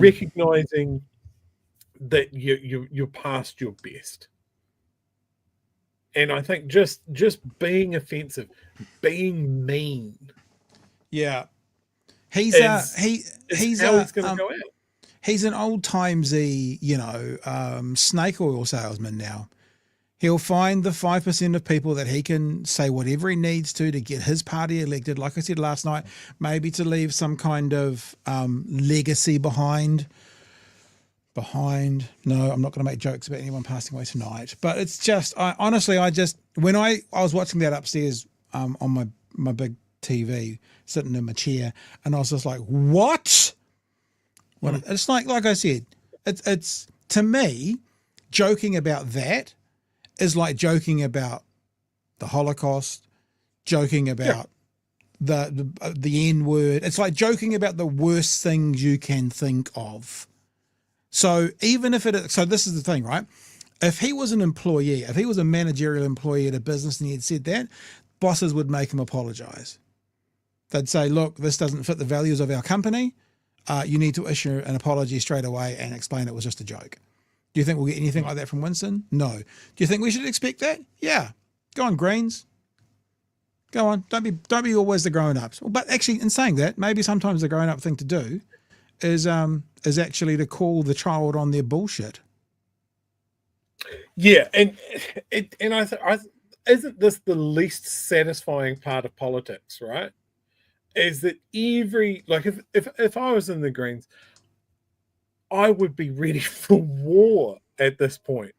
recognizing that you're past your best. And I think just being offensive, being mean. Yeah. He's how he's going to go out. He's an old timesy, snake oil salesman now. He'll find the 5% of people that he can say whatever he needs to get his party elected. Like I said last night, maybe to leave some kind of legacy behind. No, I'm not going to make jokes about anyone passing away tonight. But it's just, when I was watching that upstairs on my big TV, sitting in my chair, and I was just like, what? It's like I said, it's to me, joking about that is like joking about the Holocaust, joking about the N-word. It's like joking about the worst things you can think of. So even if so this is the thing, right? If he was an employee, if he was a managerial employee at a business and he had said that, bosses would make him apologize. They'd say, look, this doesn't fit the values of our company. You need to issue an apology straight away and explain it was just a joke. Do you think we'll get anything like that from Winston? No. Do you think we should expect that? Yeah. Go on, Greens. Go on. Don't be always the grown-ups. Well, but actually, in saying that, maybe sometimes the grown-up thing to do is actually to call the child on their bullshit. Yeah, and I isn't this the least satisfying part of politics, right? Is that if I was in the Greens, I would be ready for war at this point.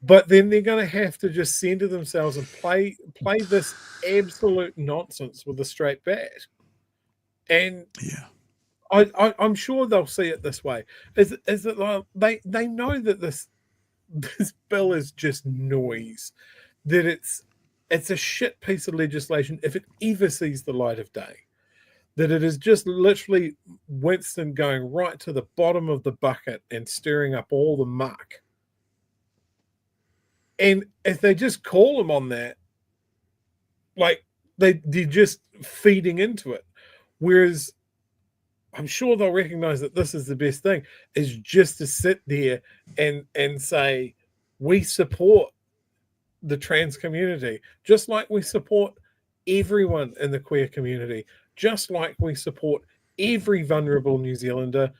But then they're going to have to just center themselves and play this absolute nonsense with a straight bat. And yeah, I'm sure they'll see it this way: is that like they know that this bill is just noise, that it's a shit piece of legislation if it ever sees the light of day. That it is just literally Winston going right to the bottom of the bucket and stirring up all the muck. And if they just call him on that, like they're just feeding into it. Whereas I'm sure they'll recognize that this is the best thing, is just to sit there and say, we support the trans community, just like we support everyone in the queer community, just like we support every vulnerable New Zealander.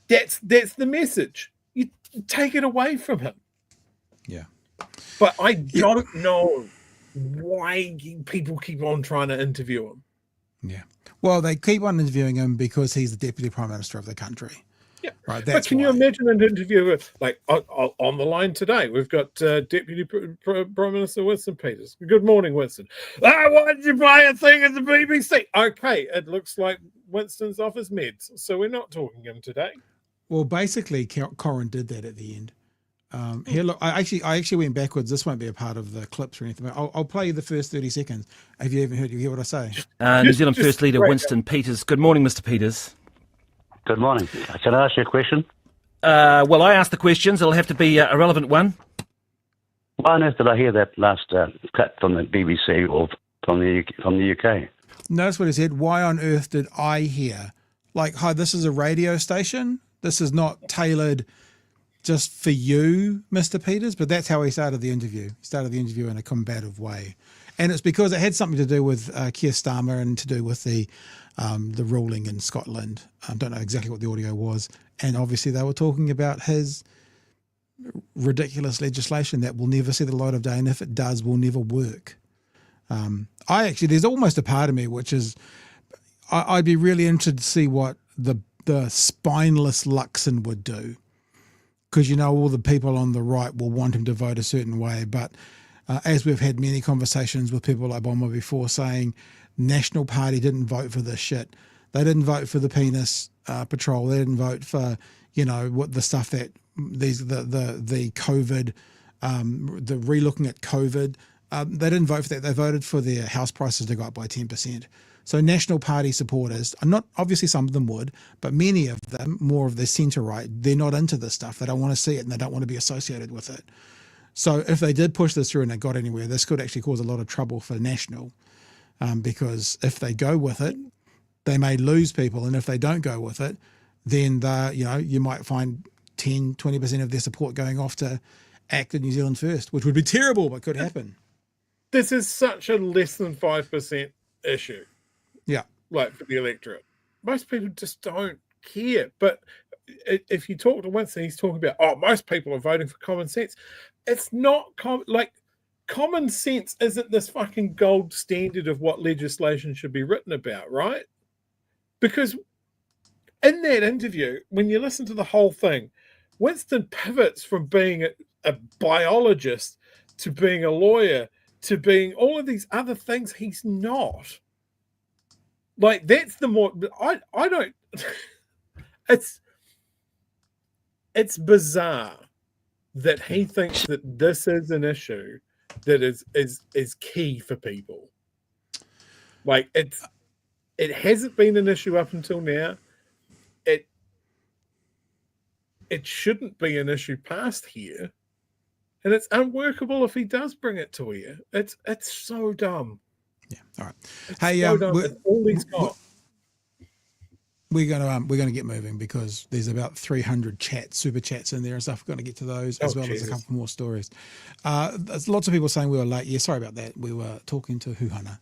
That's the message. You take it away from him. Yeah. But I don't know why people keep on trying to interview him. Yeah. Well, they keep on interviewing him because he's the Deputy Prime Minister of the country. Yeah. Right. But can you imagine an interview like on the line today? We've got Deputy Prime Minister Winston Peters. Good morning, Winston. Why did you play a thing at the BBC? Okay, it looks like Winston's off his meds, so we're not talking him today. Well, basically, Corin did that at the end. Here, look, I actually went backwards. This won't be a part of the clips or anything. But I'll play you the first 30 seconds. Have you ever heard? You hear what I say? New Zealand First Leader Winston Peters. Good morning, Mr. Peters. Good morning. Can I ask you a question? Well, I asked the questions. It'll have to be a relevant one. Why on earth did I hear that last cut from the BBC or from the UK? Notice what he said. Why on earth did I hear? Like, hi, this is a radio station. This is not tailored just for you, Mr. Peters. But that's how he started the interview. He started the interview in a combative way. And it's because it had something to do with Keir Starmer and to do with the ruling in Scotland. I don't know exactly what the audio was. And obviously they were talking about his ridiculous legislation that will never see the light of day. And if it does, will never work. There's almost a part of me, which is, I'd be really interested to see what the spineless Luxon would do. Because, all the people on the right will want him to vote a certain way. But as we've had many conversations with people like Bomber before saying, National Party didn't vote for this shit. They didn't vote for the penis patrol. They didn't vote for, what the stuff that the COVID, the relooking at COVID. They didn't vote for that. They voted for their house prices to go up by 10%. So National Party supporters, not obviously some of them would, but many of them, more of the centre right, they're not into this stuff. They don't want to see it and they don't want to be associated with it. So if they did push this through and it got anywhere, this could actually cause a lot of trouble for National. Because if they go with it, they may lose people, and if they don't go with it, then you might find 10, 20% of their support going off to act in New Zealand first, which would be terrible, but could happen. This is such a less than 5% issue. Yeah. Like for the electorate. Most people just don't care. But if you talk to Winston, he's talking about, most people are voting for common sense. It's not common sense isn't this fucking gold standard of what legislation should be written about, right? Because in that interview, when you listen to the whole thing, Winston pivots from being a biologist to being a lawyer to being all of these other things he's not. Like, that's the more... I don't... It's bizarre that he thinks that this is an issue that is key for people. Like, it hasn't been an issue up until now. It shouldn't be an issue past here. And it's unworkable if he does bring it to here. It's so dumb. Yeah. All right. It's Hey, so dumb. It's all he's got. We're gonna get moving because there's about 300 super chats in there and stuff. We're gonna get to those as well as a couple more stories. There's lots of people saying we were late. Yeah, sorry about that. We were talking to Huhana,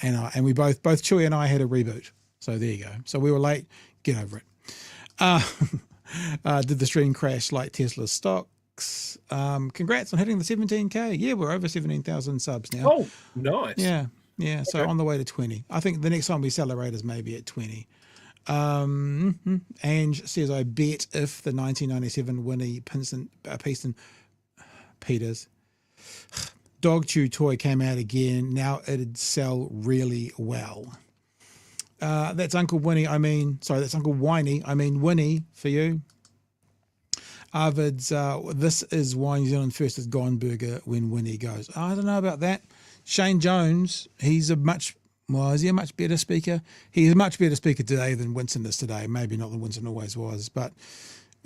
and we both Chewy and I had a reboot. So there you go. So we were late. Get over it. Did the stream crash like Tesla's stocks? Congrats on hitting the 17K. Yeah, we're over 17,000 subs now. Oh, nice. Yeah. So Okay. on the way to 20. I think the next time we celebrate is maybe at 20. Ange says, I bet if the 1997 Winnie Winston Peters dog chew toy came out again, now it'd sell really well. That's Uncle Winnie. That's Uncle Whiny. Winnie for you. Arvid's, this is why New Zealand first is gone burger when Winnie goes. I don't know about that. Shane Jones, is he a much better speaker? He's a much better speaker today than Winston is today. Maybe not than Winston always was, but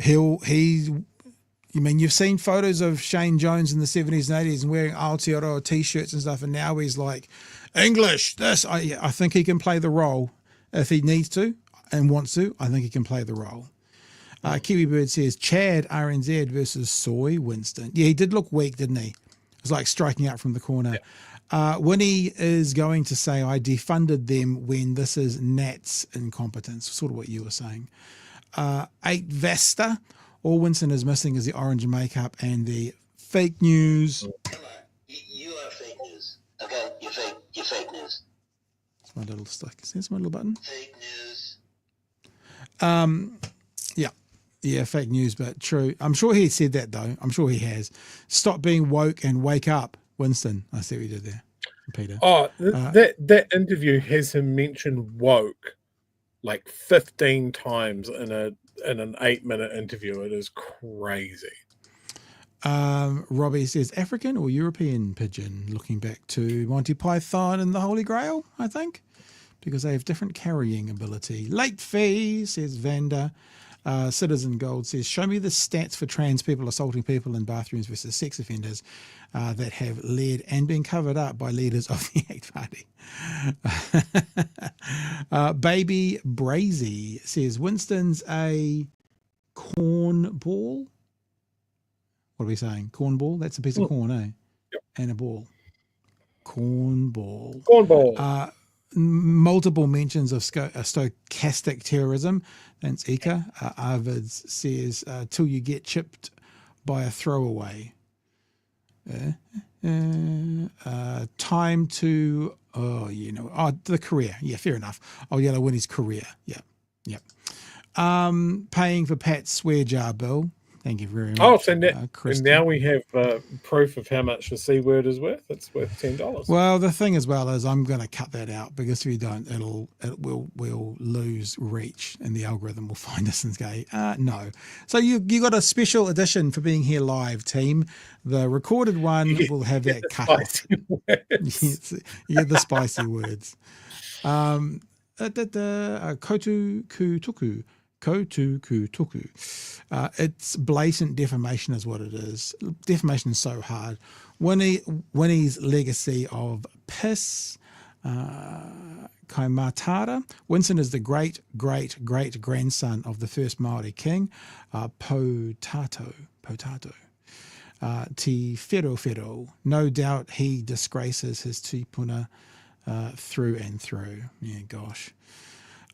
you've seen photos of Shane Jones in the 70s and 80s and wearing Aotearoa t-shirts and stuff, and now he's like, English, this. I think he can play the role if he needs to and wants to. I think he can play the role. Kiwi Bird says, Chad RNZ versus Soy Winston. Yeah, he did look weak, didn't he? It was like striking out from the corner. Yeah. Winnie is going to say, I defunded them when this is Nat's incompetence, sort of what you were saying. 8 Vesta, all Winston is missing is the orange makeup and the fake news. You are fake news. Okay, you're fake news. It's my little stick. There's my little button. Fake news. Yeah, fake news, but true. I'm sure he said that, though. I'm sure he has. Stop being woke and wake up, Winston. I see what you did there, Peter. That interview has him mention woke like 15 times in an 8-minute interview. It is crazy. Robbie says African or European pigeon, looking back to Monty Python and the Holy Grail, I think, because they have different carrying ability. Late fee, says Vanda. Citizen Gold says, show me the stats for trans people assaulting people in bathrooms versus sex offenders that have led and been covered up by leaders of the ACT Party. Baby Brazy says, Winston's a cornball. What are we saying? Cornball? That's a piece of corn, eh? Yep. And a ball. Cornball. Cornball. Multiple mentions of stochastic terrorism. That's Ika. Arvids says, till you get chipped by a throwaway. Time to, the career. Yeah, fair enough. Oh, Yellow Winnie's career. Yeah. Paying for Pat's swear jar bill. Thank you very much. And now we have proof of how much the C word is worth. It's worth $10. Well, the thing as well is I'm going to cut that out because if you don't, we'll lose reach and the algorithm will find us and go, no. So you got a special edition for being here live, team. The recorded one will have that cut off. You get the spicy words. Kotu Kutuku. It's blatant defamation is what it is. Defamation is so hard. Winnie's legacy of piss, Kaimatara. Winston is the great-great-great-grandson of the first Māori king, Potato. Te Whero. No doubt he disgraces his tupuna through and through. Yeah, gosh.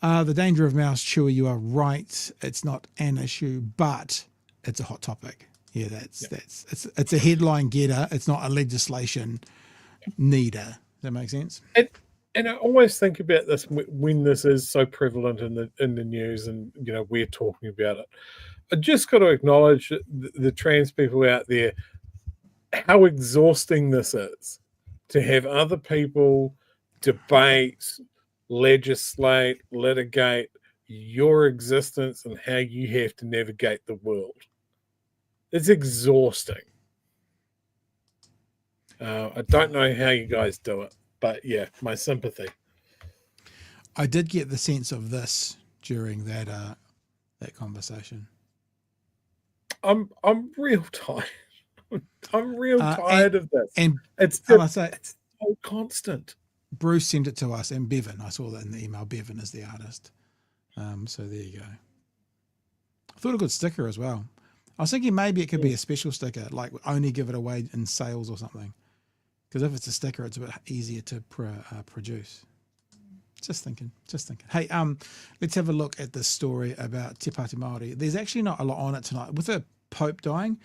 The danger of mouse chewer, you are right. It's not an issue, but it's a hot topic. Yeah, it's a headline getter. It's not a legislation needer. Does that make sense? And I always think about this when this is so prevalent in the news, and we're talking about it. I just got to acknowledge the trans people out there, how exhausting this is to have other people debate, legislate, litigate your existence and how you have to navigate the world. It's exhausting. I don't know how you guys do it, but yeah, my sympathy. I did get the sense of this during that conversation. I'm real tired. I'm real tired of this. And it's it's so constant. Bruce sent it to us, and Bevan. I saw that in the email. Bevan is the artist. So there you go. I thought a good sticker as well. I was thinking maybe it could be a special sticker, like only give it away in sales or something. Because if it's a sticker, it's a bit easier to produce. Just thinking. Hey, let's have a look at this story about Te Pāti Māori. There's actually not a lot on it tonight. With the Pope dying,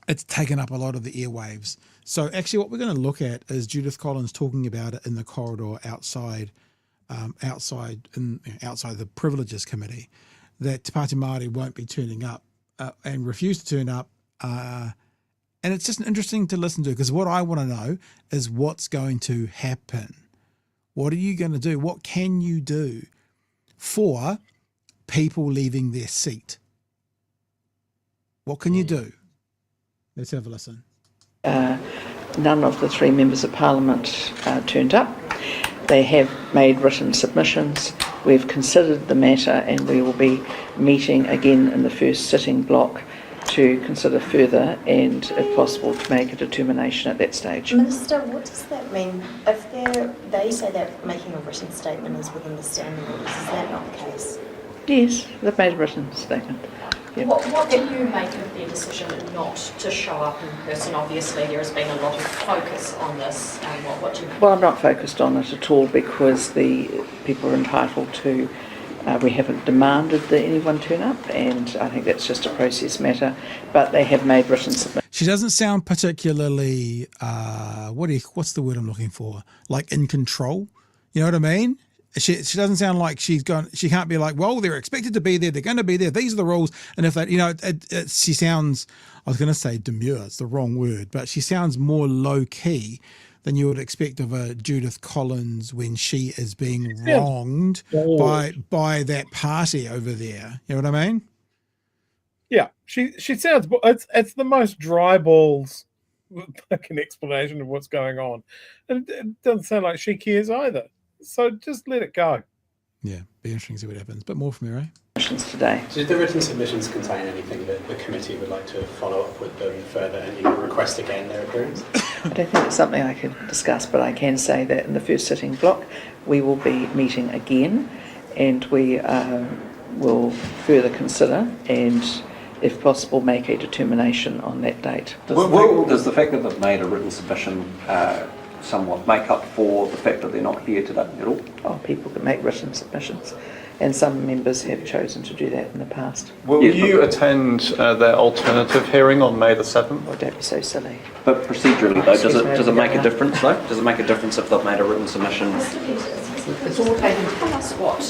it's taken up a lot of the airwaves. So actually what we're going to look at is Judith Collins talking about it in the corridor outside the Privileges Committee, that Te Pāti Māori won't be turning up and refuse to turn up. And it's just interesting to listen to, because what I want to know is what's going to happen. What are you going to do? What can you do for people leaving their seat? What can you do? Let's have a listen. None of the three members of Parliament turned up. They have made written submissions. We've considered the matter, and we will be meeting again in the first sitting block to consider further and, if possible, to make a determination at that stage. Minister, what does that mean? If they say that making a written statement is within the standing orders, is that not the case? Yes, they've made a written statement. Yep. What do you make of their decision not to show up in person? Obviously, there has been a lot of focus on this. What do you make? Well, I'm not focused on it at all, because the people are entitled to. We haven't demanded that anyone turn up, and I think that's just a process matter. But they have made written submissions. She doesn't sound particularly, what's the word I'm looking for? Like in control. You know what I mean? She doesn't sound like she can't be like, well, they're expected to be there. They're going to be there. These are the rules. And if that, she sounds, I was going to say demure. It's the wrong word, but she sounds more low key than you would expect of a Judith Collins when she is being wronged by that party over there. You know what I mean? Yeah, she sounds. It's the most dry balls fucking explanation of what's going on, and it doesn't sound like she cares either. So just let it go. Yeah, be interesting to see what happens. But more from her, today. Did the written submissions contain anything that the committee would like to follow up with them further and request again their appearance? I don't think it's something I can discuss, but I can say that in the first sitting block we will be meeting again, and we will further consider and, if possible, make a determination on that date. Does the fact that they've made a written submission somewhat make up for the fact that they're not here today at all? Oh, people can make written submissions, and some members have chosen to do that in the past. Will you attend the alternative hearing on May the 7th? Oh, don't be so silly. But procedurally, though, does it make a difference, though? Does it make a difference if they've made a written submission? It's all taken. Tell us what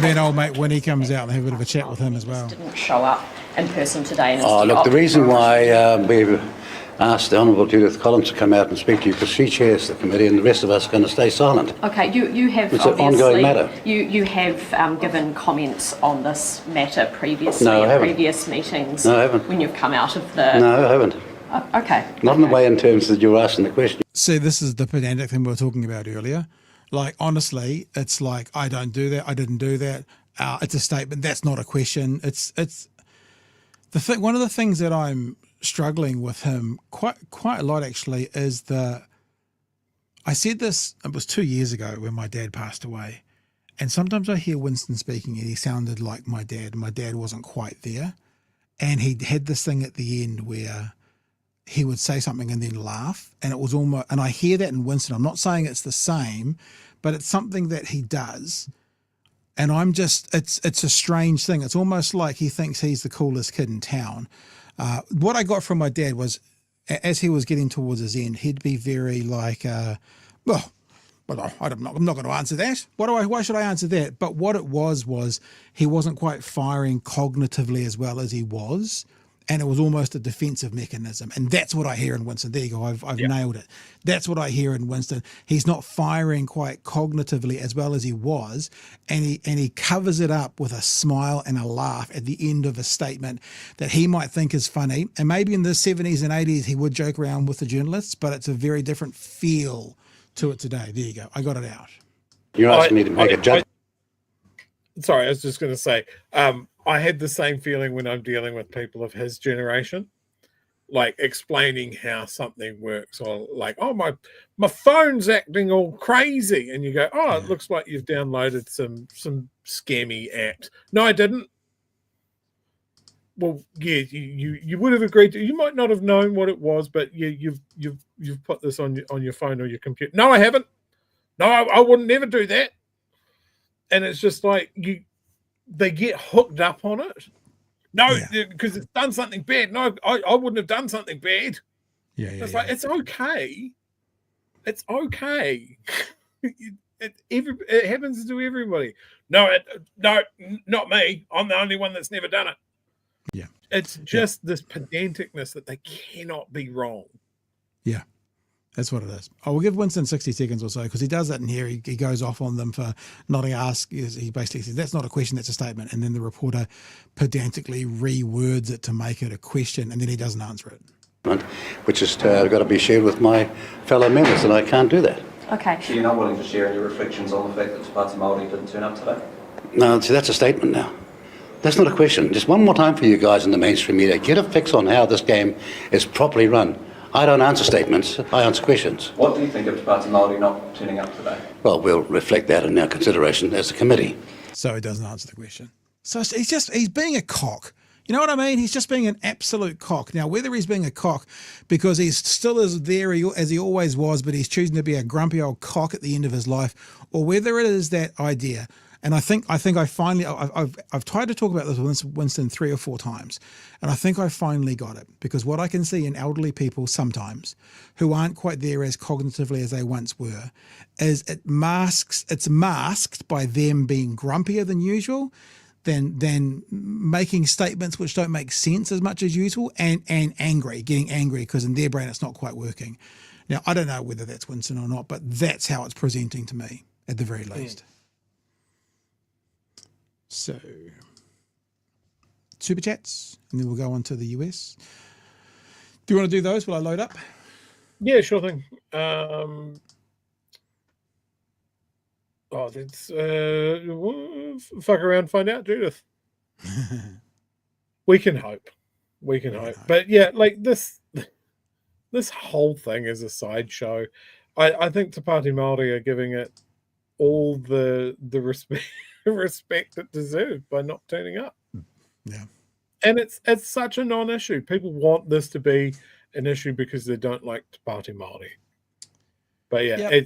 then old mate Winnie comes out and have a bit of a chat with him as well. didn't show up in person today. And Look, the reason why we've asked the Honourable Judith Collins to come out and speak to you, because she chairs the committee and the rest of us are going to stay silent. Okay, you have It's an ongoing matter. You have given comments on this matter previously in previous meetings. No, I haven't. When you've come out of the. No, I haven't. Okay. Not in the way in terms that you're asking the question. See, this is the pedantic thing we were talking about earlier. Like, honestly, it's like, I don't do that. I didn't do that. It's a statement. That's not a question. It's the thing. One of the things that I'm struggling with him quite a lot actually is I said this, it was 2 years ago when my dad passed away. And sometimes I hear Winston speaking and he sounded like my dad. My dad wasn't quite there. And he had this thing at the end where he would say something and then laugh. And it was almost, and I hear that in Winston. I'm not saying it's the same, but it's something that he does. And I'm just, it's a strange thing. It's almost like he thinks he's the coolest kid in town. What I got from my dad was, as he was getting towards his end, he'd be very like, well, I'm not going to answer that. Why should I answer that? But what it was he wasn't quite firing cognitively as well as he was. And it was almost a defensive mechanism. And that's what I hear in Winston. There you go. I've nailed it. That's what I hear in Winston. He's not firing quite cognitively as well as he was. And he covers it up with a smile and a laugh at the end of a statement that he might think is funny. And maybe in the 70s and 80s, he would joke around with the journalists, but it's a very different feel to it today. There you go. I got it out. You're asking me to make a judgment. Sorry, I was just going to say, I had the same feeling when I'm dealing with people of his generation, like explaining how something works, or like, oh, my phone's acting all crazy, and you go, oh, it looks like you've downloaded some scammy app. No, I didn't. Well, yeah, you would have agreed to. You might not have known what it was, but yeah, you've put this on your phone or your computer. No, I haven't. No, I wouldn't never do that. And it's just like they get hooked up on it. No, because it's done something bad. No, I wouldn't have done something bad. It's like, it's okay. It's okay. It happens to everybody. No, not me. I'm the only one that's never done it. Yeah. It's just this pedanticness that they cannot be wrong. Yeah. That's what it is. I will give Winston 60 seconds or so, because he does that in here. He goes off on them for not ask. He basically says, that's not a question, that's a statement. And then the reporter pedantically rewords it to make it a question, and then he doesn't answer it. Which is got to be shared with my fellow members, and I can't do that. Okay. So you're not willing to share any reflections on the fact that Pāti Māori didn't turn up today? No, see, that's a statement now. That's not a question. Just one more time for you guys in the mainstream media. Get a fix on how this game is properly run. I don't answer statements, I answer questions. What do you think of Pāti Māori not turning up today? Well, we'll reflect that in our consideration as a committee. So he doesn't answer the question. So he's being a cock. You know what I mean? He's just being an absolute cock. Now, whether he's being a cock because he's still as there as he always was, but he's choosing to be a grumpy old cock at the end of his life, or whether it is that idea. And I think I finally, I've tried to talk about this with Winston 3 or 4 times, and I think I finally got it, because what I can see in elderly people sometimes who aren't quite there as cognitively as they once were is it's masked by them being grumpier than usual, than making statements which don't make sense as much as usual, and getting angry because in their brain it's not quite working. Now, I don't know whether that's Winston or not, but that's how it's presenting to me at the very least. So, super chats, and then we'll go on to the US. Do you want to do those while I load up? Yeah, sure thing. Let's fuck around, find out, Judith. We can hope. But yeah, like this whole thing is a sideshow. I think Te Pāti Māori are giving it all the respect it deserved by not turning up. Yeah. And it's such a non-issue. People want this to be an issue because they don't like Te Pāti Māori. But yeah,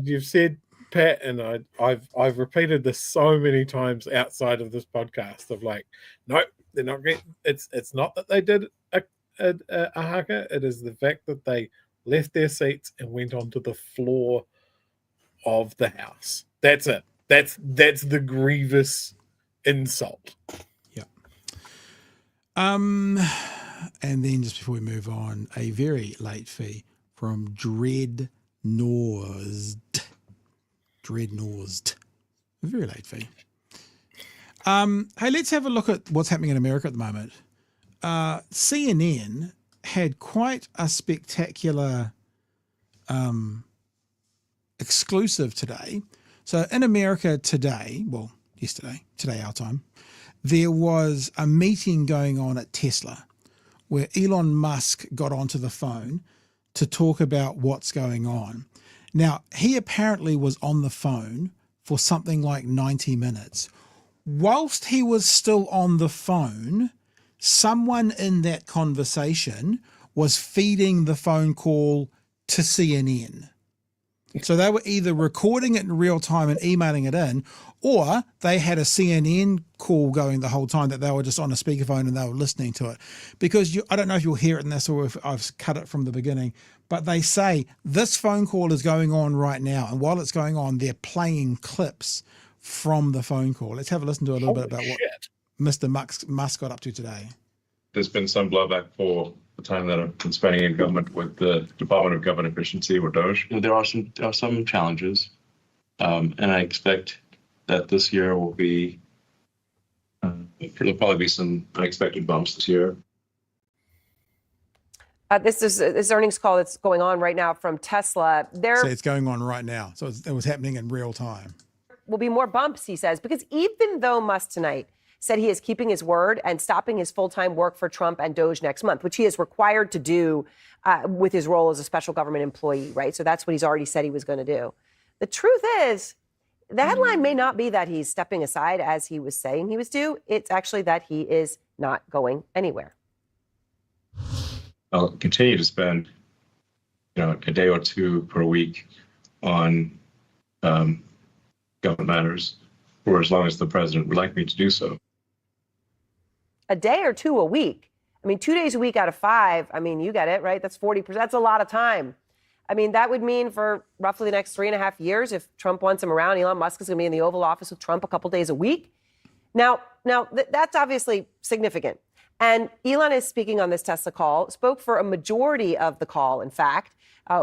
you've said, Pat, and I've repeated this so many times outside of this podcast of like, no, they're not getting. It's not that they did a haka. It is the fact that they left their seats and went onto the floor of the house. That's it. That's the grievous insult. Yeah. And then just before we move on, a very late fee from Dreadnosed. A very late fee. Hey, let's have a look at what's happening in America at the moment. CNN had quite a spectacular exclusive today. So in America today, well, today our time, there was a meeting going on at Tesla where Elon Musk got onto the phone to talk about what's going on. Now, he apparently was on the phone for something like 90 minutes. Whilst he was still on the phone, someone in that conversation was feeding the phone call to CNN. So they were either recording it in real time and emailing it in, or they had a CNN call going the whole time that they were just on a speakerphone and they were listening to it. Because I don't know if you'll hear it in this or if I've cut it from the beginning, but they say this phone call is going on right now. And while it's going on, they're playing clips from the phone call. Let's have a listen to a little bit about what Mr. Musk got up to today. There's been some blowback for the time that I've been spending in government with the Department of Government Efficiency, or DOGE. There are some challenges, and I expect that this year will be, there'll probably be some unexpected bumps this year. This is this earnings call that's going on right now from Tesla. So it's going on right now. So it was happening in real time. Will be more bumps, he says, because even though Musk tonight said he is keeping his word and stopping his full-time work for Trump and DOGE next month, which he is required to do with his role as a special government employee, right? So that's what he's already said he was going to do. The truth is, the headline may not be that he's stepping aside as he was saying he was due. It's actually that he is not going anywhere. I'll continue to spend, a day or two per week on government matters for as long as the president would like me to do so. A day or two a week. I mean, 2 days a week out of 5. I mean, you get it, right? That's 40%. That's a lot of time. I mean, that would mean for roughly the next 3.5 years, if Trump wants him around, Elon Musk is going to be in the Oval Office with Trump a couple days a week. Now, that's obviously significant. And Elon is speaking on this Tesla call, spoke for a majority of the call, in fact,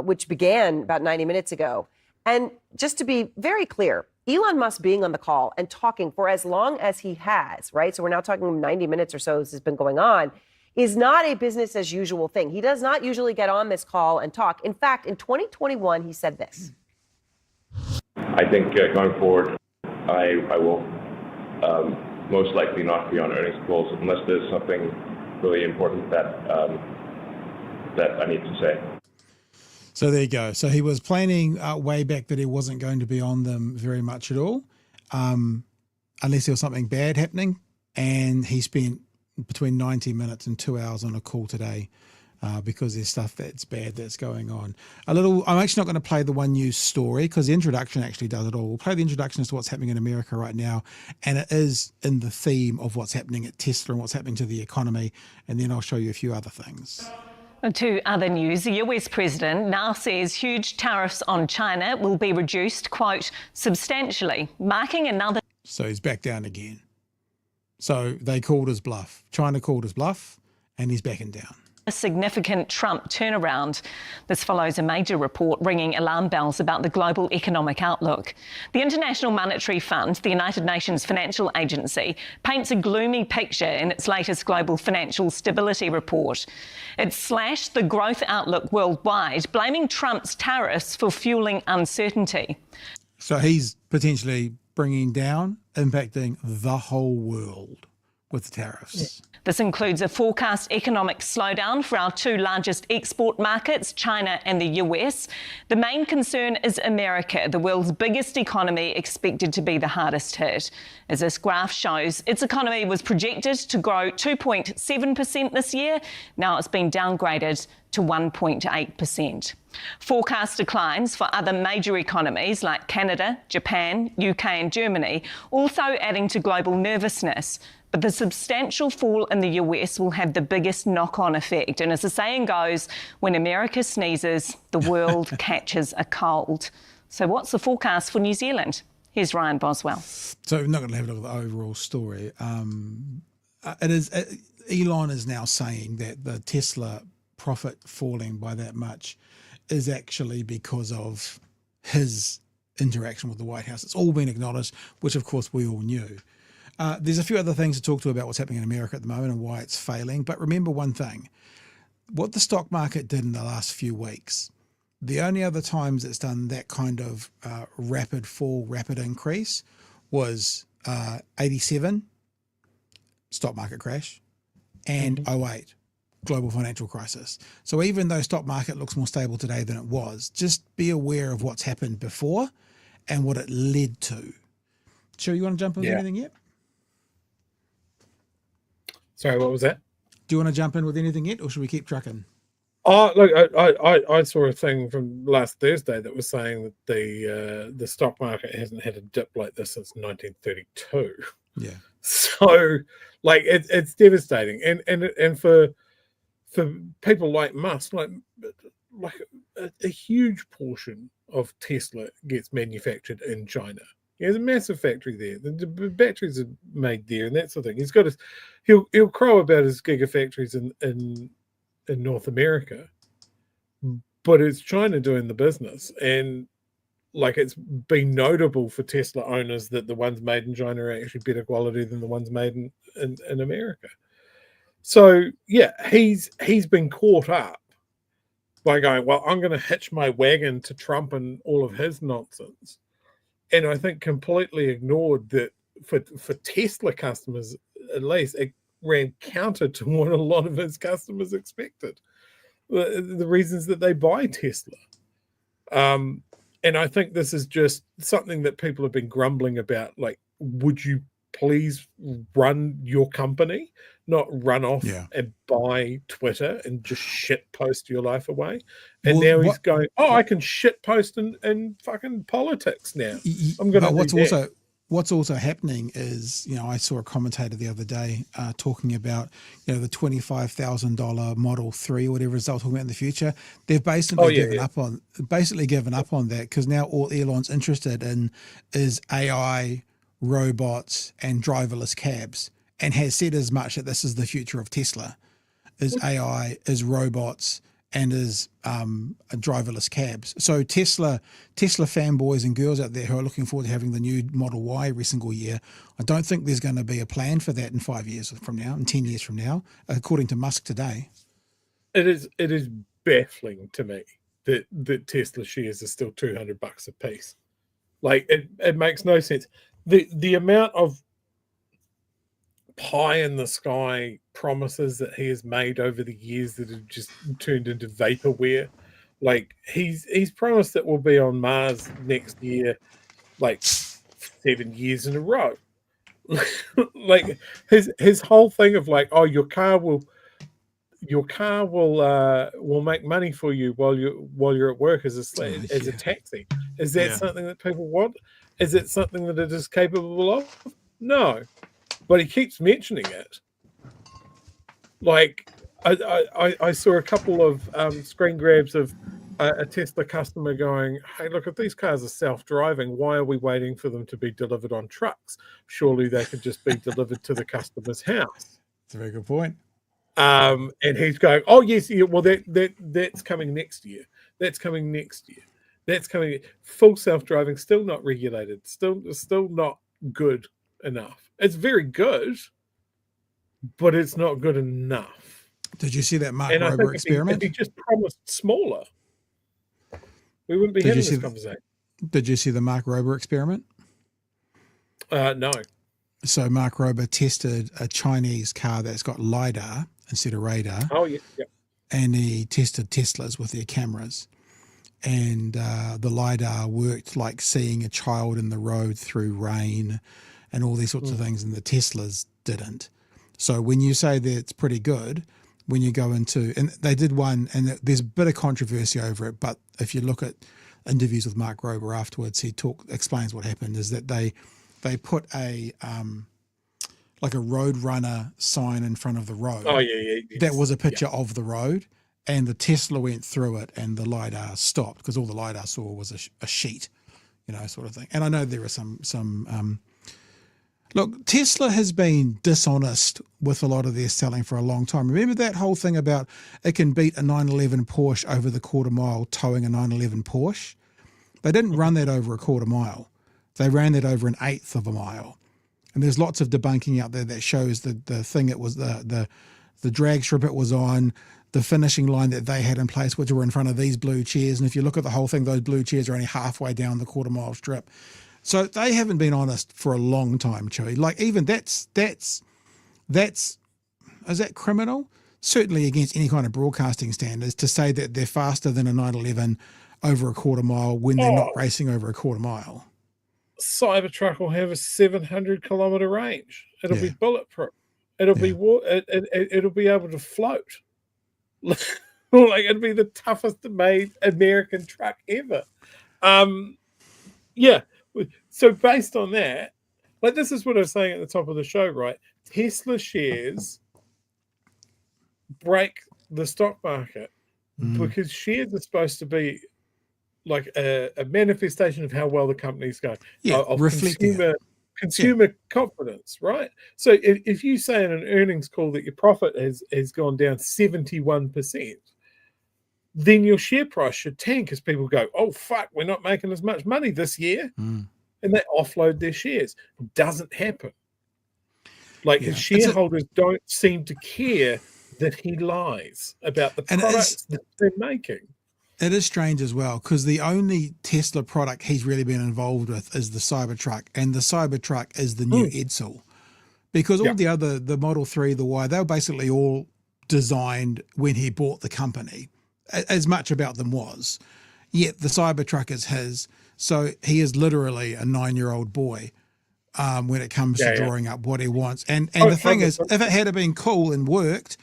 which began about 90 minutes ago. And just to be very clear, Elon Musk being on the call and talking for as long as he has, right? So we're now talking 90 minutes or so this has been going on, is not a business as usual thing. He does not usually get on this call and talk. In fact, in 2021, he said this. I think going forward, I will most likely not be on earnings calls unless there's something really important that I need to say. So there you go. So he was planning way back that he wasn't going to be on them very much at all, unless there was something bad happening. And he spent between 90 minutes and 2 hours on a call today because there's stuff that's bad that's going on. I'm actually not going to play the one news story because the introduction actually does it all. We'll play the introduction as to what's happening in America right now. And it is in the theme of what's happening at Tesla and what's happening to the economy. And then I'll show you a few other things. To other news, the US president now says huge tariffs on China will be reduced, quote, substantially, marking another... So he's back down again. So they called his bluff. China called his bluff and he's backing down. A significant Trump turnaround. This follows a major report ringing alarm bells about the global economic outlook. The International Monetary Fund, the United Nations financial agency, paints a gloomy picture in its latest global financial stability report. It slashed the growth outlook worldwide, blaming Trump's tariffs for fueling uncertainty. So he's potentially bringing down, impacting the whole world with the tariffs. This includes a forecast economic slowdown for our two largest export markets, China and the US. The main concern is America, the world's biggest economy, expected to be the hardest hit. As this graph shows, its economy was projected to grow 2.7% this year. Now it's been downgraded to 1.8%. Forecast declines for other major economies like Canada, Japan, UK and Germany, also adding to global nervousness. But the substantial fall in the US will have the biggest knock-on effect. And as the saying goes, when America sneezes, the world catches a cold. So what's the forecast for New Zealand? Here's Ryan Boswell. So we're not going to have a look at the overall story. Elon is now saying that the Tesla profit falling by that much is actually because of his interaction with the White House. It's all been acknowledged, which of course we all knew. There's a few other things to talk to about what's happening in America at the moment and why it's failing. But remember one thing, what the stock market did in the last few weeks, the only other times it's done that kind of rapid fall, rapid increase was 87, stock market crash, and 08, global financial crisis. So even though stock market looks more stable today than it was, just be aware of what's happened before and what it led to. Sure, you want to jump in with anything yet? Sorry, what was that? Do you want to jump in with anything yet, or should we keep trucking? Oh, look, I saw a thing from last Thursday that was saying that the stock market hasn't had a dip like this since 1932. Yeah. So, like, it's devastating, and for people like Musk, like a huge portion of Tesla gets manufactured in China. There's a massive factory there. The batteries are made there, and that sort of thing. He'll crow about his gigafactories in North America, but it's China doing the business, and like it's been notable for Tesla owners that the ones made in China are actually better quality than the ones made in America. So yeah, he's been caught up by going, well, I'm going to hitch my wagon to Trump and all of his nonsense, and I think completely ignored that for Tesla customers, at least, it ran counter to what a lot of his customers expected. The reasons that they buy Tesla. And I think this is just something that people have been grumbling about. Like, would you please run your company, not run off and buy Twitter and just shit post your life away? And now he's going, oh, I can shit post in fucking politics now. I'm going to What's also happening is, I saw a commentator the other day talking about, the $25,000 Model 3 or whatever they're talking about in the future. They've basically given up on that, because now all Elon's interested in is AI, robots, and driverless cabs, and has said as much that this is the future of Tesla, is AI, is robots, and is driverless cabs. So Tesla fanboys and girls out there who are looking forward to having the new Model Y every single year, I don't think there's going to be a plan for that in 5 years from now, in 10 years from now, according to Musk today. It is baffling to me that Tesla shares are still $200 a piece. Like, it makes no sense. The amount of pie in the sky promises that he has made over the years that have just turned into vaporware. Like, he's promised that we'll be on Mars next year, like 7 years in a row. Like his whole thing of like, oh, your car will make money for you while you're at work as a taxi. Is that something that people want? Is it something that it is capable of? No. But he keeps mentioning it. Like, I saw a couple of screen grabs of a Tesla customer going, hey, look, if these cars are self-driving, why are we waiting for them to be delivered on trucks? Surely they could just be delivered to the customer's house. That's a very good point. And he's going, oh, yes, yeah, well, that's coming next year. That's coming next year. That's coming. Full self-driving, still not regulated, still not good enough. It's very good, but it's not good enough. Did you see that Mark Rober experiment? If he just promised smaller, we wouldn't be having this conversation. Did you see the Mark Rober experiment? No. So Mark Rober tested a Chinese car that's got LiDAR instead of radar. Oh, yeah. And he tested Teslas with their cameras. And the LiDAR worked like seeing a child in the road through rain and all these sorts of things, and the Teslas didn't. So when you say that it's pretty good, when you go into, and they did one, and there's a bit of controversy over it, but if you look at interviews with Mark Rober afterwards, he explains what happened is that they put a like a road runner sign in front of the road. Oh, yeah. That was a picture of the road, and the Tesla went through it, and the LiDAR stopped because all the LiDAR saw was a sheet, sort of thing. And I know there are some look, Tesla has been dishonest with a lot of their selling for a long time. Remember that whole thing about it can beat a 911 Porsche over the quarter mile towing a 911 Porsche? They didn't run that over a quarter mile. They ran that over an eighth of a mile. And there's lots of debunking out there that shows the thing it was the drag strip it was on, the finishing line that they had in place, which were in front of these blue chairs. And if you look at the whole thing, those blue chairs are only halfway down the quarter mile strip. So they haven't been honest for a long time, Chewy. Like, even that's is that criminal certainly against any kind of broadcasting standards, to say that they're faster than a 911 over a quarter mile when they're not racing over a quarter mile. Cybertruck will have a 700-kilometer range. It'll be bulletproof. It'll be it'll be able to float. Like it'll be the toughest made American truck ever. So based on that, like this is what I was saying at the top of the show, right? Tesla shares break the stock market because shares are supposed to be like a manifestation of how well the company's going. Of consumer confidence, right? So if you say in an earnings call that your profit has gone down 71%, then your share price should tank as people go, oh, fuck, we're not making as much money this year. And they offload their shares. It doesn't happen. Like his shareholders don't seem to care that he lies about the products that they're making. It is strange as well, because the only Tesla product he's really been involved with is the Cybertruck, and the Cybertruck is the new Edsel. Because all the other, the Model 3, the Y, they were basically all designed when he bought the company, as much about them was. Yet the Cybertruck is his, so he is literally a 9-year-old boy when it comes to drawing up what he wants. And the thing is, if it had been cool and worked,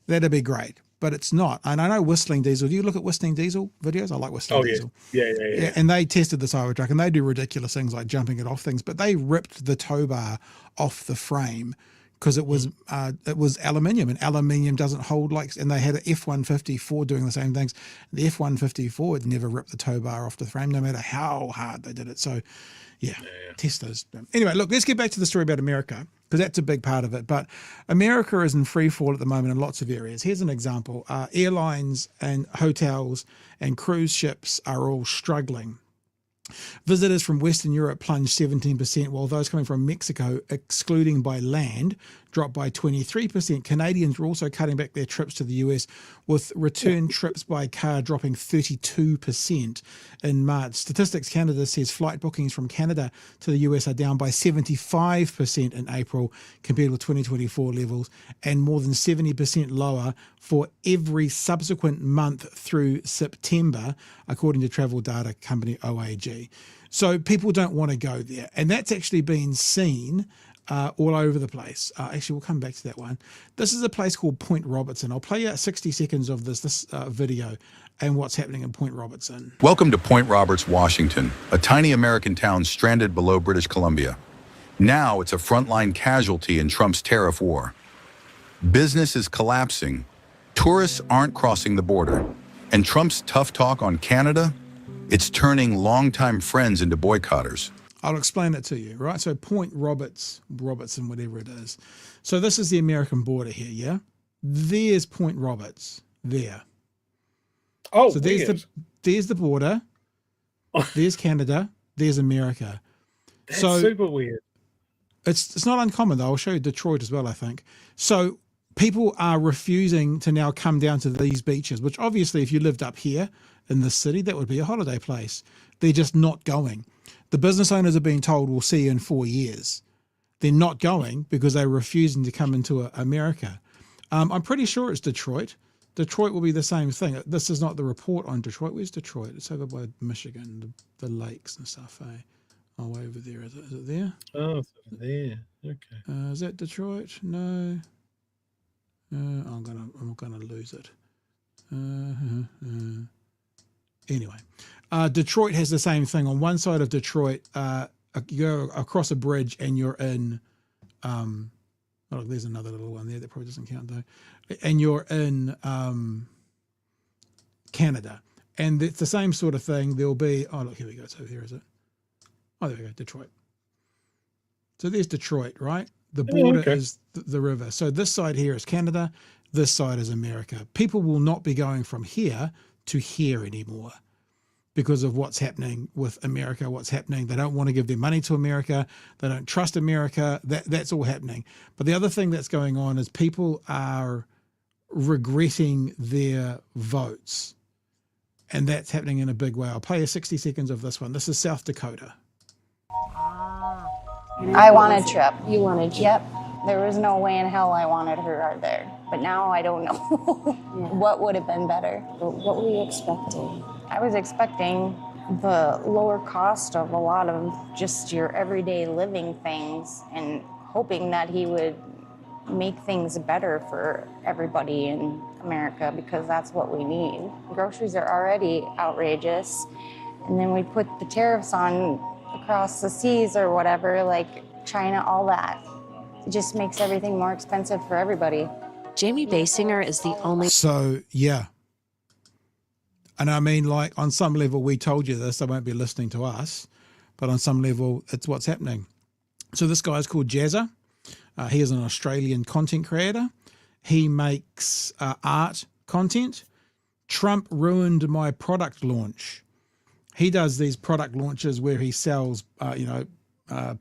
that'd be great. But it's not. And I know Whistling Diesel. Do you look at Whistling Diesel videos? I like Whistling Diesel. Yeah. And they tested the Cybertruck, and they do ridiculous things like jumping it off things. But they ripped the tow bar off the frame because it was aluminium, and aluminium doesn't hold like. And they had an F-150 Ford doing the same things. The F-150 Ford never ripped the tow bar off the frame, no matter how hard they did it. So, Teslas. Anyway, look, let's get back to the story about America, because that's a big part of it. But America is in free fall at the moment in lots of areas. Here's an example. Airlines and hotels and cruise ships are all struggling. Visitors from Western Europe plunged 17%, while those coming from Mexico, excluding by land, dropped by 23%. Canadians were also cutting back their trips to the US, with return trips by car dropping 32% in March. Statistics Canada says flight bookings from Canada to the US are down by 75% in April compared with 2024 levels, and more than 70% lower for every subsequent month through September, according to travel data company OAG. So people don't want to go there. And that's actually been seen all over the place. Actually, we'll come back to that one. This is a place called Point Robertson. I'll play you 60 seconds of this video and what's happening in Point Robertson. Welcome to Point Roberts, Washington, a tiny American town stranded below British Columbia. Now it's a frontline casualty in Trump's tariff war. Business is collapsing. Tourists aren't crossing the border. And Trump's tough talk on Canada, it's turning longtime friends into boycotters. I'll explain it to you, right? So Point Robertson, whatever it is. So this is the American border here, yeah? There's Point Roberts, there. Oh, so there's the border, there's Canada, there's America. That's super weird. It's not uncommon, though. I'll show you Detroit as well, I think. So people are refusing to now come down to these beaches, which obviously if you lived up here in this city, that would be a holiday place. They're just not going. The business owners are being told, we'll see you in 4 years. They're not going because they're refusing to come into America. I'm pretty sure it's Detroit. Detroit will be the same thing. This is not the report on Detroit. Where's Detroit? It's over by Michigan, the lakes and stuff. Oh, way over there. Is it there? Oh, it's over there. Okay. Is that Detroit? No. I'm gonna lose it. Anyway, Detroit has the same thing. On one side of Detroit, you go across a bridge and you're in. Oh, there's another little one there that probably doesn't count though. And you're in Canada, and it's the same sort of thing. There'll be. Oh, look, here we go. It's over here, is it? Oh, there we go. Detroit. So there's Detroit, right? The border is the river. So this side here is Canada. This side is America. People will not be going from here to here anymore because of what's happening with America, what's happening. They don't want to give their money to America. They don't trust America. That's all happening. But the other thing that's going on is people are regretting their votes. And that's happening in a big way. I'll play you 60 seconds of this one. This is South Dakota. I wanted Trump. You wanted Trump? Yep. There was no way in hell I wanted her out there. but now I don't know what would have been better. What were you expecting? I was expecting the lower cost of a lot of just your everyday living things and hoping that he would make things better for everybody in America, because that's what we need. Groceries are already outrageous, and then we put the tariffs on across the seas or whatever, like China, all that. It just makes everything more expensive for everybody. Jamie Basinger is the only... So, yeah. And I mean, like, on some level, we told you this, they won't be listening to us, but on some level, it's what's happening. So this guy's called Jazza. He is an Australian content creator. He makes art content. Trump ruined my product launch. He does these product launches where he sells,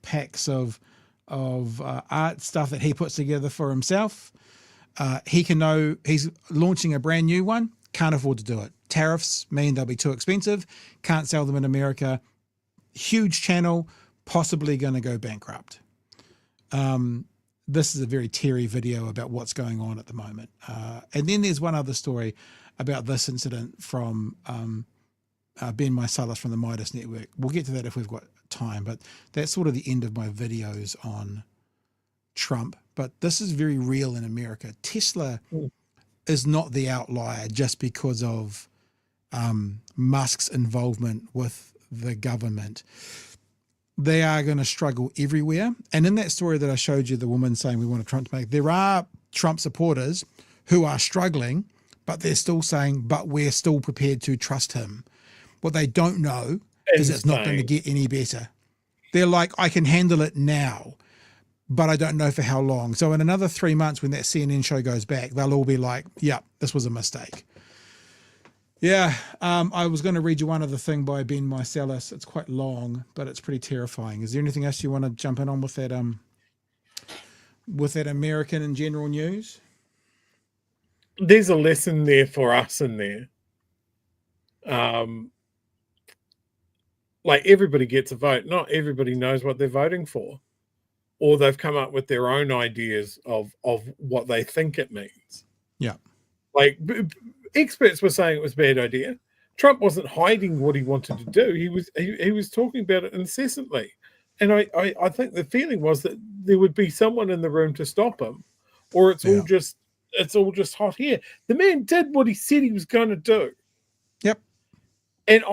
packs of art stuff that he puts together for himself. He's launching a brand new one. Can't afford to do it. Tariffs mean they'll be too expensive. Can't sell them in America. Huge channel, possibly going to go bankrupt. This is a very teary video about what's going on at the moment. And then there's one other story about this incident from Ben Mysalis from the Midas Network. We'll get to that if we've got time, but that's sort of the end of my videos on Trump. But this is very real in America. Tesla is not the outlier just because of Musk's involvement with the government. They are going to struggle everywhere. And in that story that I showed you, the woman saying we want Trump to make, there are Trump supporters who are struggling, but they're still saying, but we're still prepared to trust him. What they don't know is it's not going to get any better. They're like, I can handle it now, but I don't know for how long. So in another 3 months, when that CNN show goes back, they'll all be like, yeah, this was a mistake. Yeah, I was going to read you one other thing by Ben Mysalis. It's quite long, but it's pretty terrifying. Is there anything else you want to jump in on with that American and general news? There's a lesson there for us in there. Like, everybody gets a vote. Not everybody knows what they're voting for, or they've come up with their own ideas of what they think it means. Yeah. Like, experts were saying it was a bad idea. Trump wasn't hiding what he wanted to do. He was talking about it incessantly. And I think the feeling was that there would be someone in the room to stop him, or it's all just hot air. The man did what he said he was going to do. Yep. And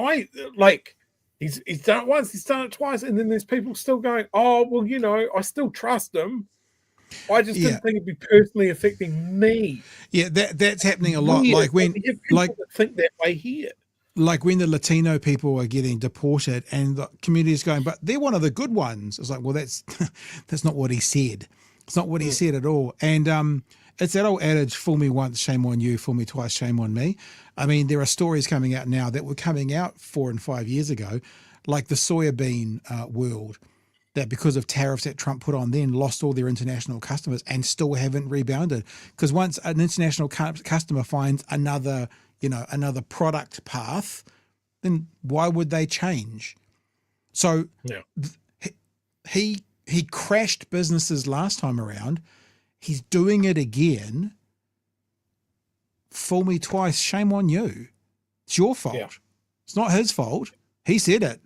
he's done it once, he's done it twice, and then there's people still going, oh, well, I still trust him. I just didn't think it'd be personally affecting me. Yeah, that's happening a lot. Like when that think that way here. Like when the Latino people are getting deported and the community is going, but they're one of the good ones. It's like, well, that's not what he said. It's not what he said at all. And it's that old adage, fool me once, shame on you, fool me twice, shame on me. I mean, there are stories coming out now that were coming out 4 and 5 years ago, like the soybean world, that because of tariffs that Trump put on then lost all their international customers and still haven't rebounded. Because once an international customer finds another product path, then why would they change? So he crashed businesses last time around. He's doing it again. Fool me twice, shame on you. It's your fault. Yeah. It's not his fault. He said it.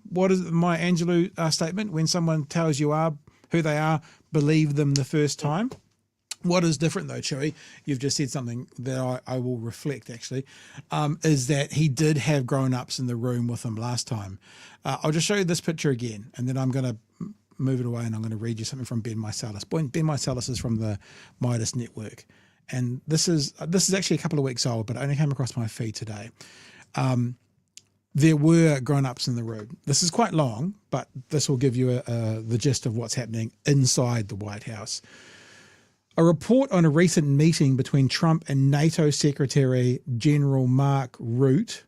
What is my Angelou statement? When someone tells you who they are, believe them the first time. What is different though, Chewy, you've just said something that I will reflect actually, is that he did have grown-ups in the room with him last time. I'll just show you this picture again, and then I'm going to move it away and I'm going to read you something from Ben Mysalis. Ben Mysalis is from the Midas Network. And this is actually a couple of weeks old, but it only came across my feed today. There were grown-ups in the room. This is quite long, but this will give you the gist of what's happening inside the White House. A report on a recent meeting between Trump and NATO Secretary General Mark Rutte,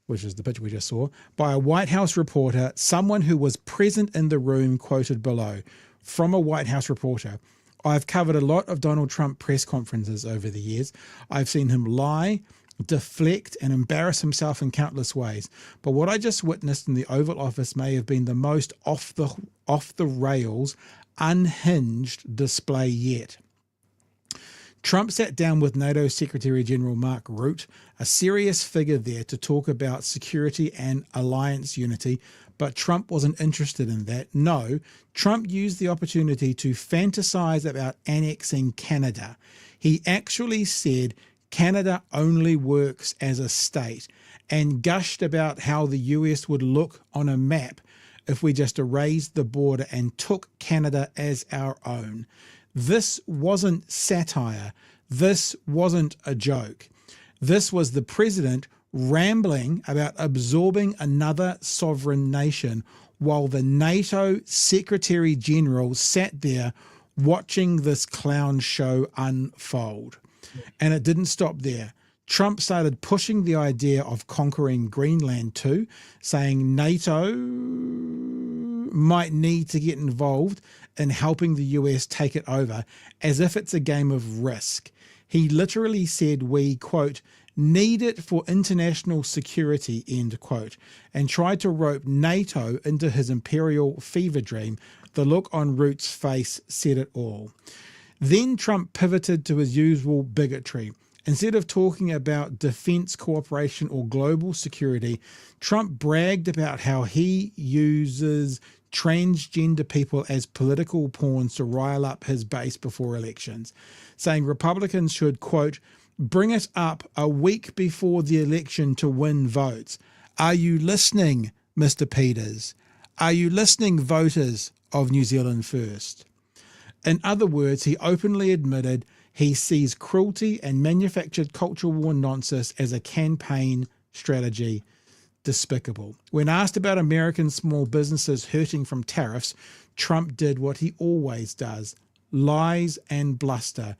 which is the picture we just saw, by a White House reporter, someone who was present in the room, quoted below. From a White House reporter, I've covered a lot of Donald Trump press conferences over the years. I've seen him lie, deflect and embarrass himself in countless ways. But what I just witnessed in the Oval Office may have been the most off the rails, unhinged display yet. Trump sat down with NATO Secretary General Mark Rutte, a serious figure there, to talk about security and alliance unity, but Trump wasn't interested in that. No, Trump used the opportunity to fantasize about annexing Canada. He actually said Canada only works as a state and gushed about how the US would look on a map if we just erased the border and took Canada as our own. This wasn't satire. This wasn't a joke. This was the president rambling about absorbing another sovereign nation while the NATO Secretary General sat there watching this clown show unfold. And it didn't stop there. Trump started pushing the idea of conquering Greenland too, saying NATO might need to get involved in helping the US take it over, as if it's a game of Risk. He literally said we, quote, need it for international security, end quote, and tried to rope NATO into his imperial fever dream. The look on Rutte's face said it all. Then Trump pivoted to his usual bigotry. Instead of talking about defense cooperation or global security, Trump bragged about how he uses transgender people as political pawns to rile up his base before elections, saying Republicans should, quote, bring it up a week before the election to win votes. Are you listening, Mr. Peters? Are you listening, voters of New Zealand First? In other words, he openly admitted he sees cruelty and manufactured cultural war nonsense as a campaign strategy. Despicable. When asked about American small businesses hurting from tariffs, Trump did what he always does: lies and bluster.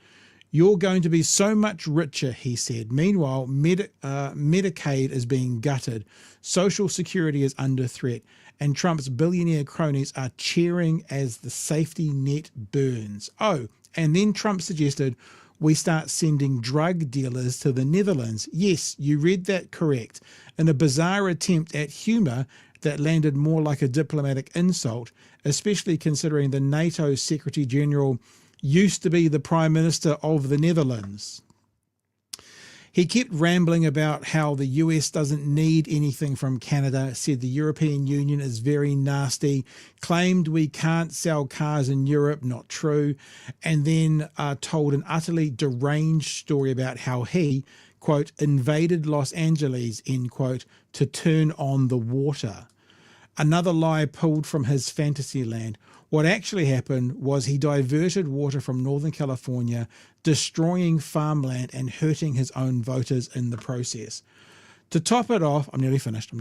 You're going to be so much richer, he said. Meanwhile, Medicaid is being gutted. Social security is under threat. And Trump's billionaire cronies are cheering as the safety net burns. Oh, and then Trump suggested we start sending drug dealers to the Netherlands. Yes, you read that correct. In a bizarre attempt at humour that landed more like a diplomatic insult, especially considering the NATO Secretary General used to be the Prime Minister of the Netherlands. He kept rambling about how the US doesn't need anything from Canada, said the European Union is very nasty, claimed we can't sell cars in Europe, not true, and then told an utterly deranged story about how he, quote, invaded Los Angeles, end quote, to turn on the water. Another lie pulled from his fantasy land. What actually happened was he diverted water from Northern California, destroying farmland and hurting his own voters in the process. To top it off, I'm nearly finished.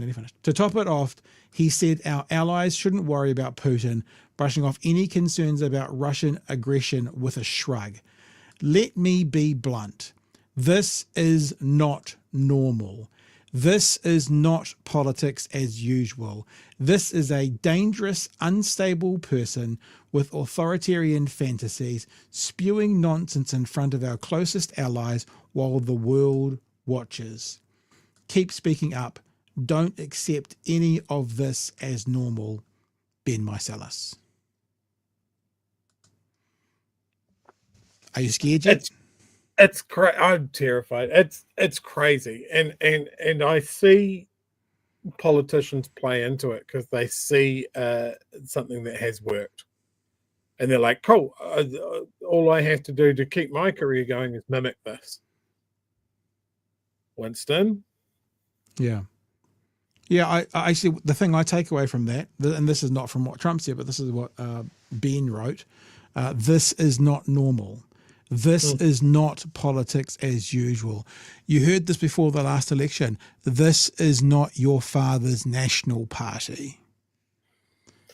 To top it off, he said our allies shouldn't worry about Putin, brushing off any concerns about Russian aggression with a shrug. Let me be blunt. This is not normal. This is not politics as usual. This is a dangerous, unstable person with authoritarian fantasies, spewing nonsense in front of our closest allies while the world watches. Keep speaking up. Don't accept any of this as normal. Ben Mycelis. Are you scared yet? It's I'm terrified. It's crazy, and I see politicians play into it because they see something that has worked, and they're like, "Cool, all I have to do to keep my career going is mimic this." Winston, yeah. I actually, the thing I take away from that, and this is not from what Trump said, but this is what Ben wrote. This is not normal. This is not politics as usual. You heard this before the last election. This is not your father's national party.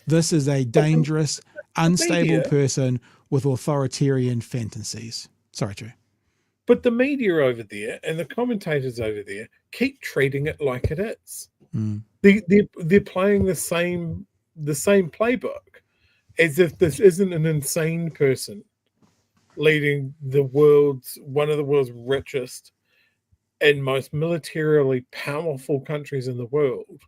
This is a dangerous, unstable person with authoritarian fantasies. Sorry, Drew. But the media over there and the commentators over there keep treating it like it is. Mm. They're playing the same playbook as if this isn't an insane person leading one of the world's richest and most militarily powerful countries in the world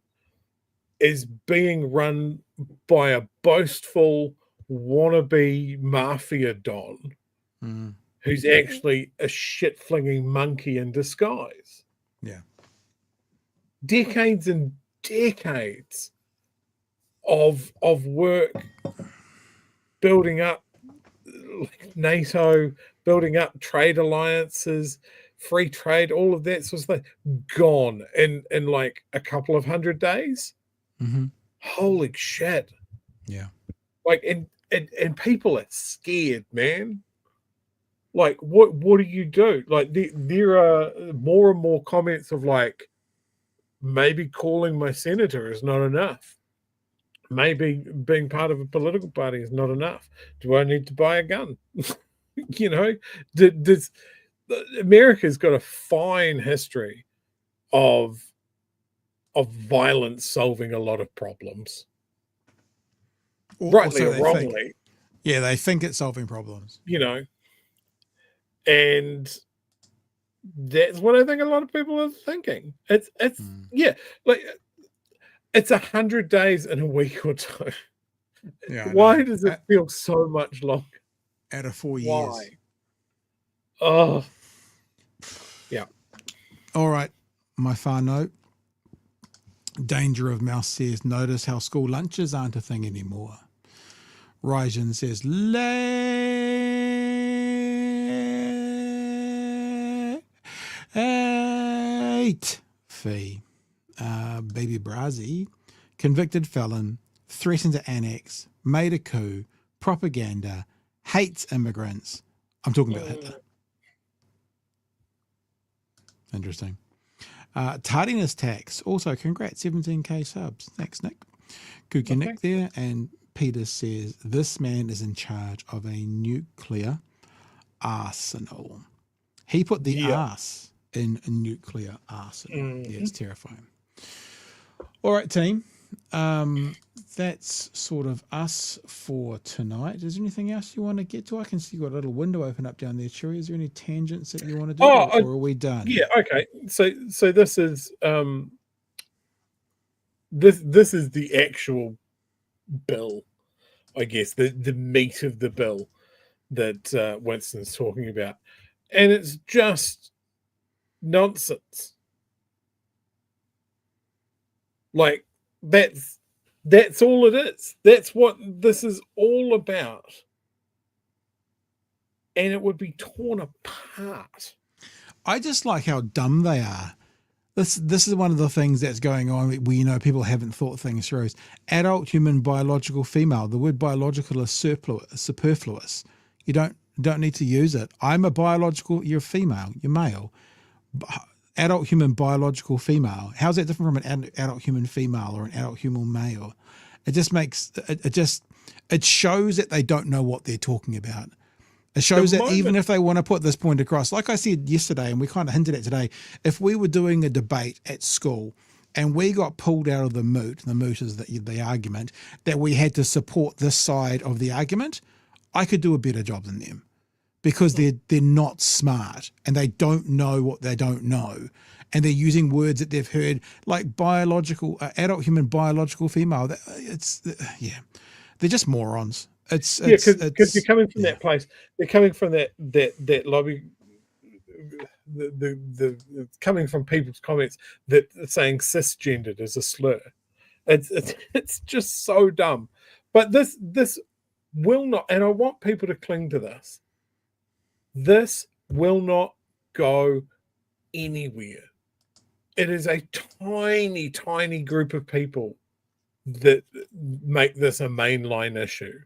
is being run by a boastful wannabe mafia don who's actually a shit-flinging monkey in disguise. Yeah. Decades and decades of work building up NATO, building up trade alliances, free trade, all of that sort of thing, gone in like a couple of 100 days. Mm-hmm. Holy shit. Yeah. Like, and people are scared, man. Like, what do you do? Like, there are more and more comments of like, maybe calling my senator is not enough. Maybe being part of a political party is not enough. Do I need to buy a gun? You know, America's got a fine history of violence solving a lot of problems. Rightly or wrongly. Yeah, they think it's solving problems. You know, and that's what I think a lot of people are thinking. It's yeah, like it's 100 days in a week or two. Yeah, why does it feel so much longer? Out of 4 years. Why? Oh, yeah. All right, my far note. Danger of Mouse says, notice how school lunches aren't a thing anymore. Rajan says, late fee. Baby Brazi, convicted felon, threatened to annex, made a coup, propaganda, hates immigrants. I'm talking about Hitler. Interesting. Tardiness tax. Also, congrats, 17k subs. Thanks, Nick. Kuka Nick there. And Peter says, this man is in charge of a nuclear arsenal. He put the arse in a nuclear arsenal. Yeah, it's terrifying. All right, team. That's sort of us for tonight. Is there anything else you want to get to? I can see you've got a little window open up down there, Cherie. Is there any tangents that you want to do, or are we done? Yeah, okay. So this is this is the actual bill, I guess, the meat of the bill that Winston's talking about, and it's just nonsense. Like, that's all it is. That's what this is all about. And it would be torn apart. I just like how dumb they are. This is one of the things that's going on. We people haven't thought things through. Adult human biological female. The word biological is superfluous. You don't need to use it. I'm a biological. You're female. You're male. Adult human biological female. How's that different from an adult human female or an adult human male? It just makes it shows that they don't know what they're talking about. It shows that even if they want to put this point across, like I said yesterday, and we kind of hinted at today, if we were doing a debate at school and we got pulled out of the moot is the argument, that we had to support this side of the argument, I could do a better job than them. Because they're not smart and they don't know what they don't know, and they're using words that they've heard, like biological adult human biological female. They're just morons. Because you're coming from that place. They're coming from that lobby. The coming from people's comments that saying cisgendered is a slur. It's just so dumb. But this will not, and I want people to cling to this. This will not go anywhere. It is a tiny, tiny group of people that make this a mainline issue.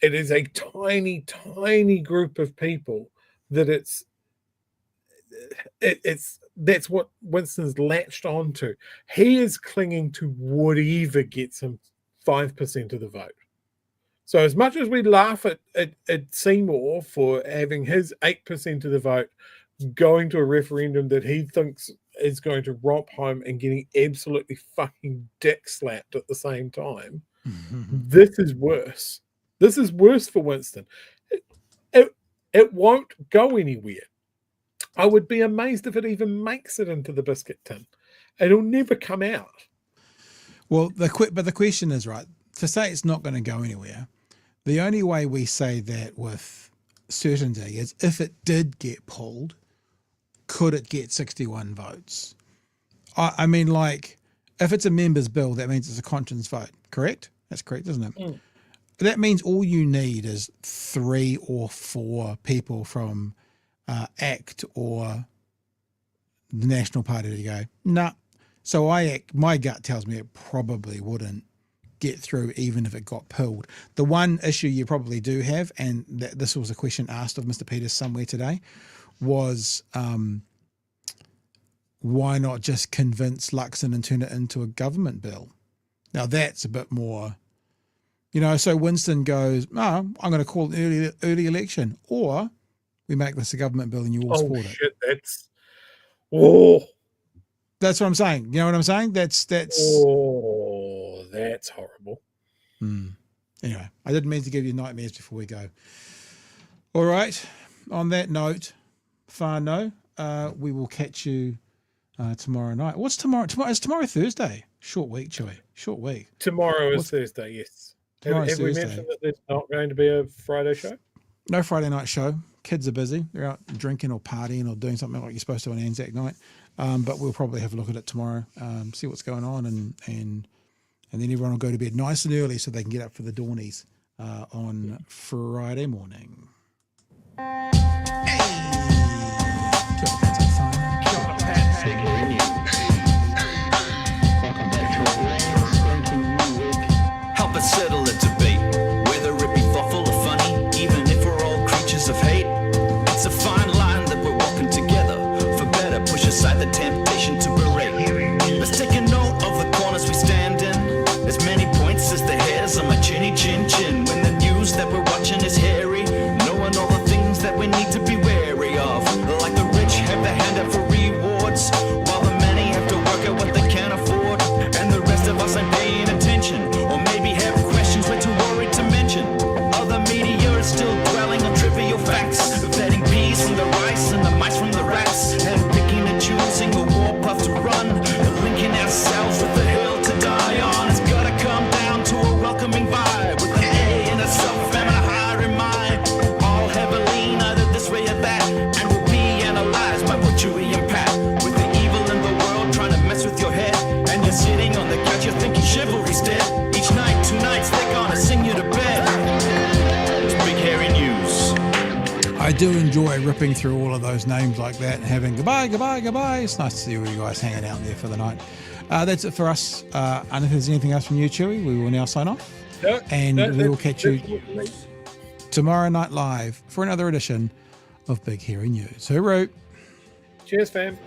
It is a tiny, tiny group of people that that's what Winston's latched onto. He is clinging to whatever gets him 5% of the vote. So as much as we laugh at Seymour for having his 8% of the vote going to a referendum that he thinks is going to romp home and getting absolutely fucking dick slapped at the same time, this is worse. This is worse for Winston. It won't go anywhere. I would be amazed if it even makes it into the biscuit tin. It'll never come out. Well, but the question is, right, to say it's not going to go anywhere, the only way we say that with certainty is if it did get pulled, could it get 61 votes? I mean, like, if it's a member's bill, that means it's a conscience vote, correct? That's correct, isn't it? Mm. That means all you need is 3 or 4 people from ACT or the National Party to go, nah. So my gut tells me it probably wouldn't get through even if it got pulled. The one issue you probably do have, and this was a question asked of Mr. Peters somewhere today, was why not just convince Luxon and turn it into a government bill? Now that's a bit more, so Winston goes, I'm going to call an early election, or we make this a government bill and you all support it. That's what I'm saying. You know what I'm saying? That's horrible. Anyway, I didn't mean to give you nightmares before we go. All right. On that note, whānau, we will catch you tomorrow night. What's tomorrow? Is tomorrow Thursday? Short week, Chewy. Short week. Tomorrow is Thursday, yes. Have we mentioned that there's not going to be a Friday show? No Friday night show. Kids are busy. They're out drinking or partying or doing something like you're supposed to on Anzac night. But we'll probably have a look at it tomorrow, see what's going on, and then everyone will go to bed nice and early so they can get up for the Dawnies on Friday morning. Help us settle a debate, whether it be thoughtful or funny, even if we're all creatures of hate. It's a fine line that we're walking together. For better, push aside the temptation to berate. Let's take a note of the corners we stand in. As many points as the hairs on my chinny chin chin. When the news that we're watching is hairy, knowing all the things that we need to be wary of. Like the rich have their hand up for rewards, while the many have to work out what they can afford. And the rest of us ain't paying attention, or maybe have questions we're too worried to mention. Other media is still dwelling on trivial facts, vetting peas from the rice and the mice from the rats, and picking and choosing a war path to run, and linking ourselves with the hill to die on. It's gotta come down to a welcoming vibe, with an A and a self and a higher in mind. All heavily, neither this way or that, and we'll be analyzed by what Chewy and Pat. With the evil in the world trying to mess with your head, and you're sitting on the couch, you're thinking chivalry's dead. Each night, 2 nights, they're gonna sing you to bed. It's Big Hairy News. I do enjoy ripping through all of those names like that and having goodbye. It's nice to see all you guys hanging out there for the night. That's it for us. And if there's anything else from you, Chewy, we will now sign off. We will catch you tomorrow night live for another edition of Big Hairy News. Hooroo. Cheers, fam.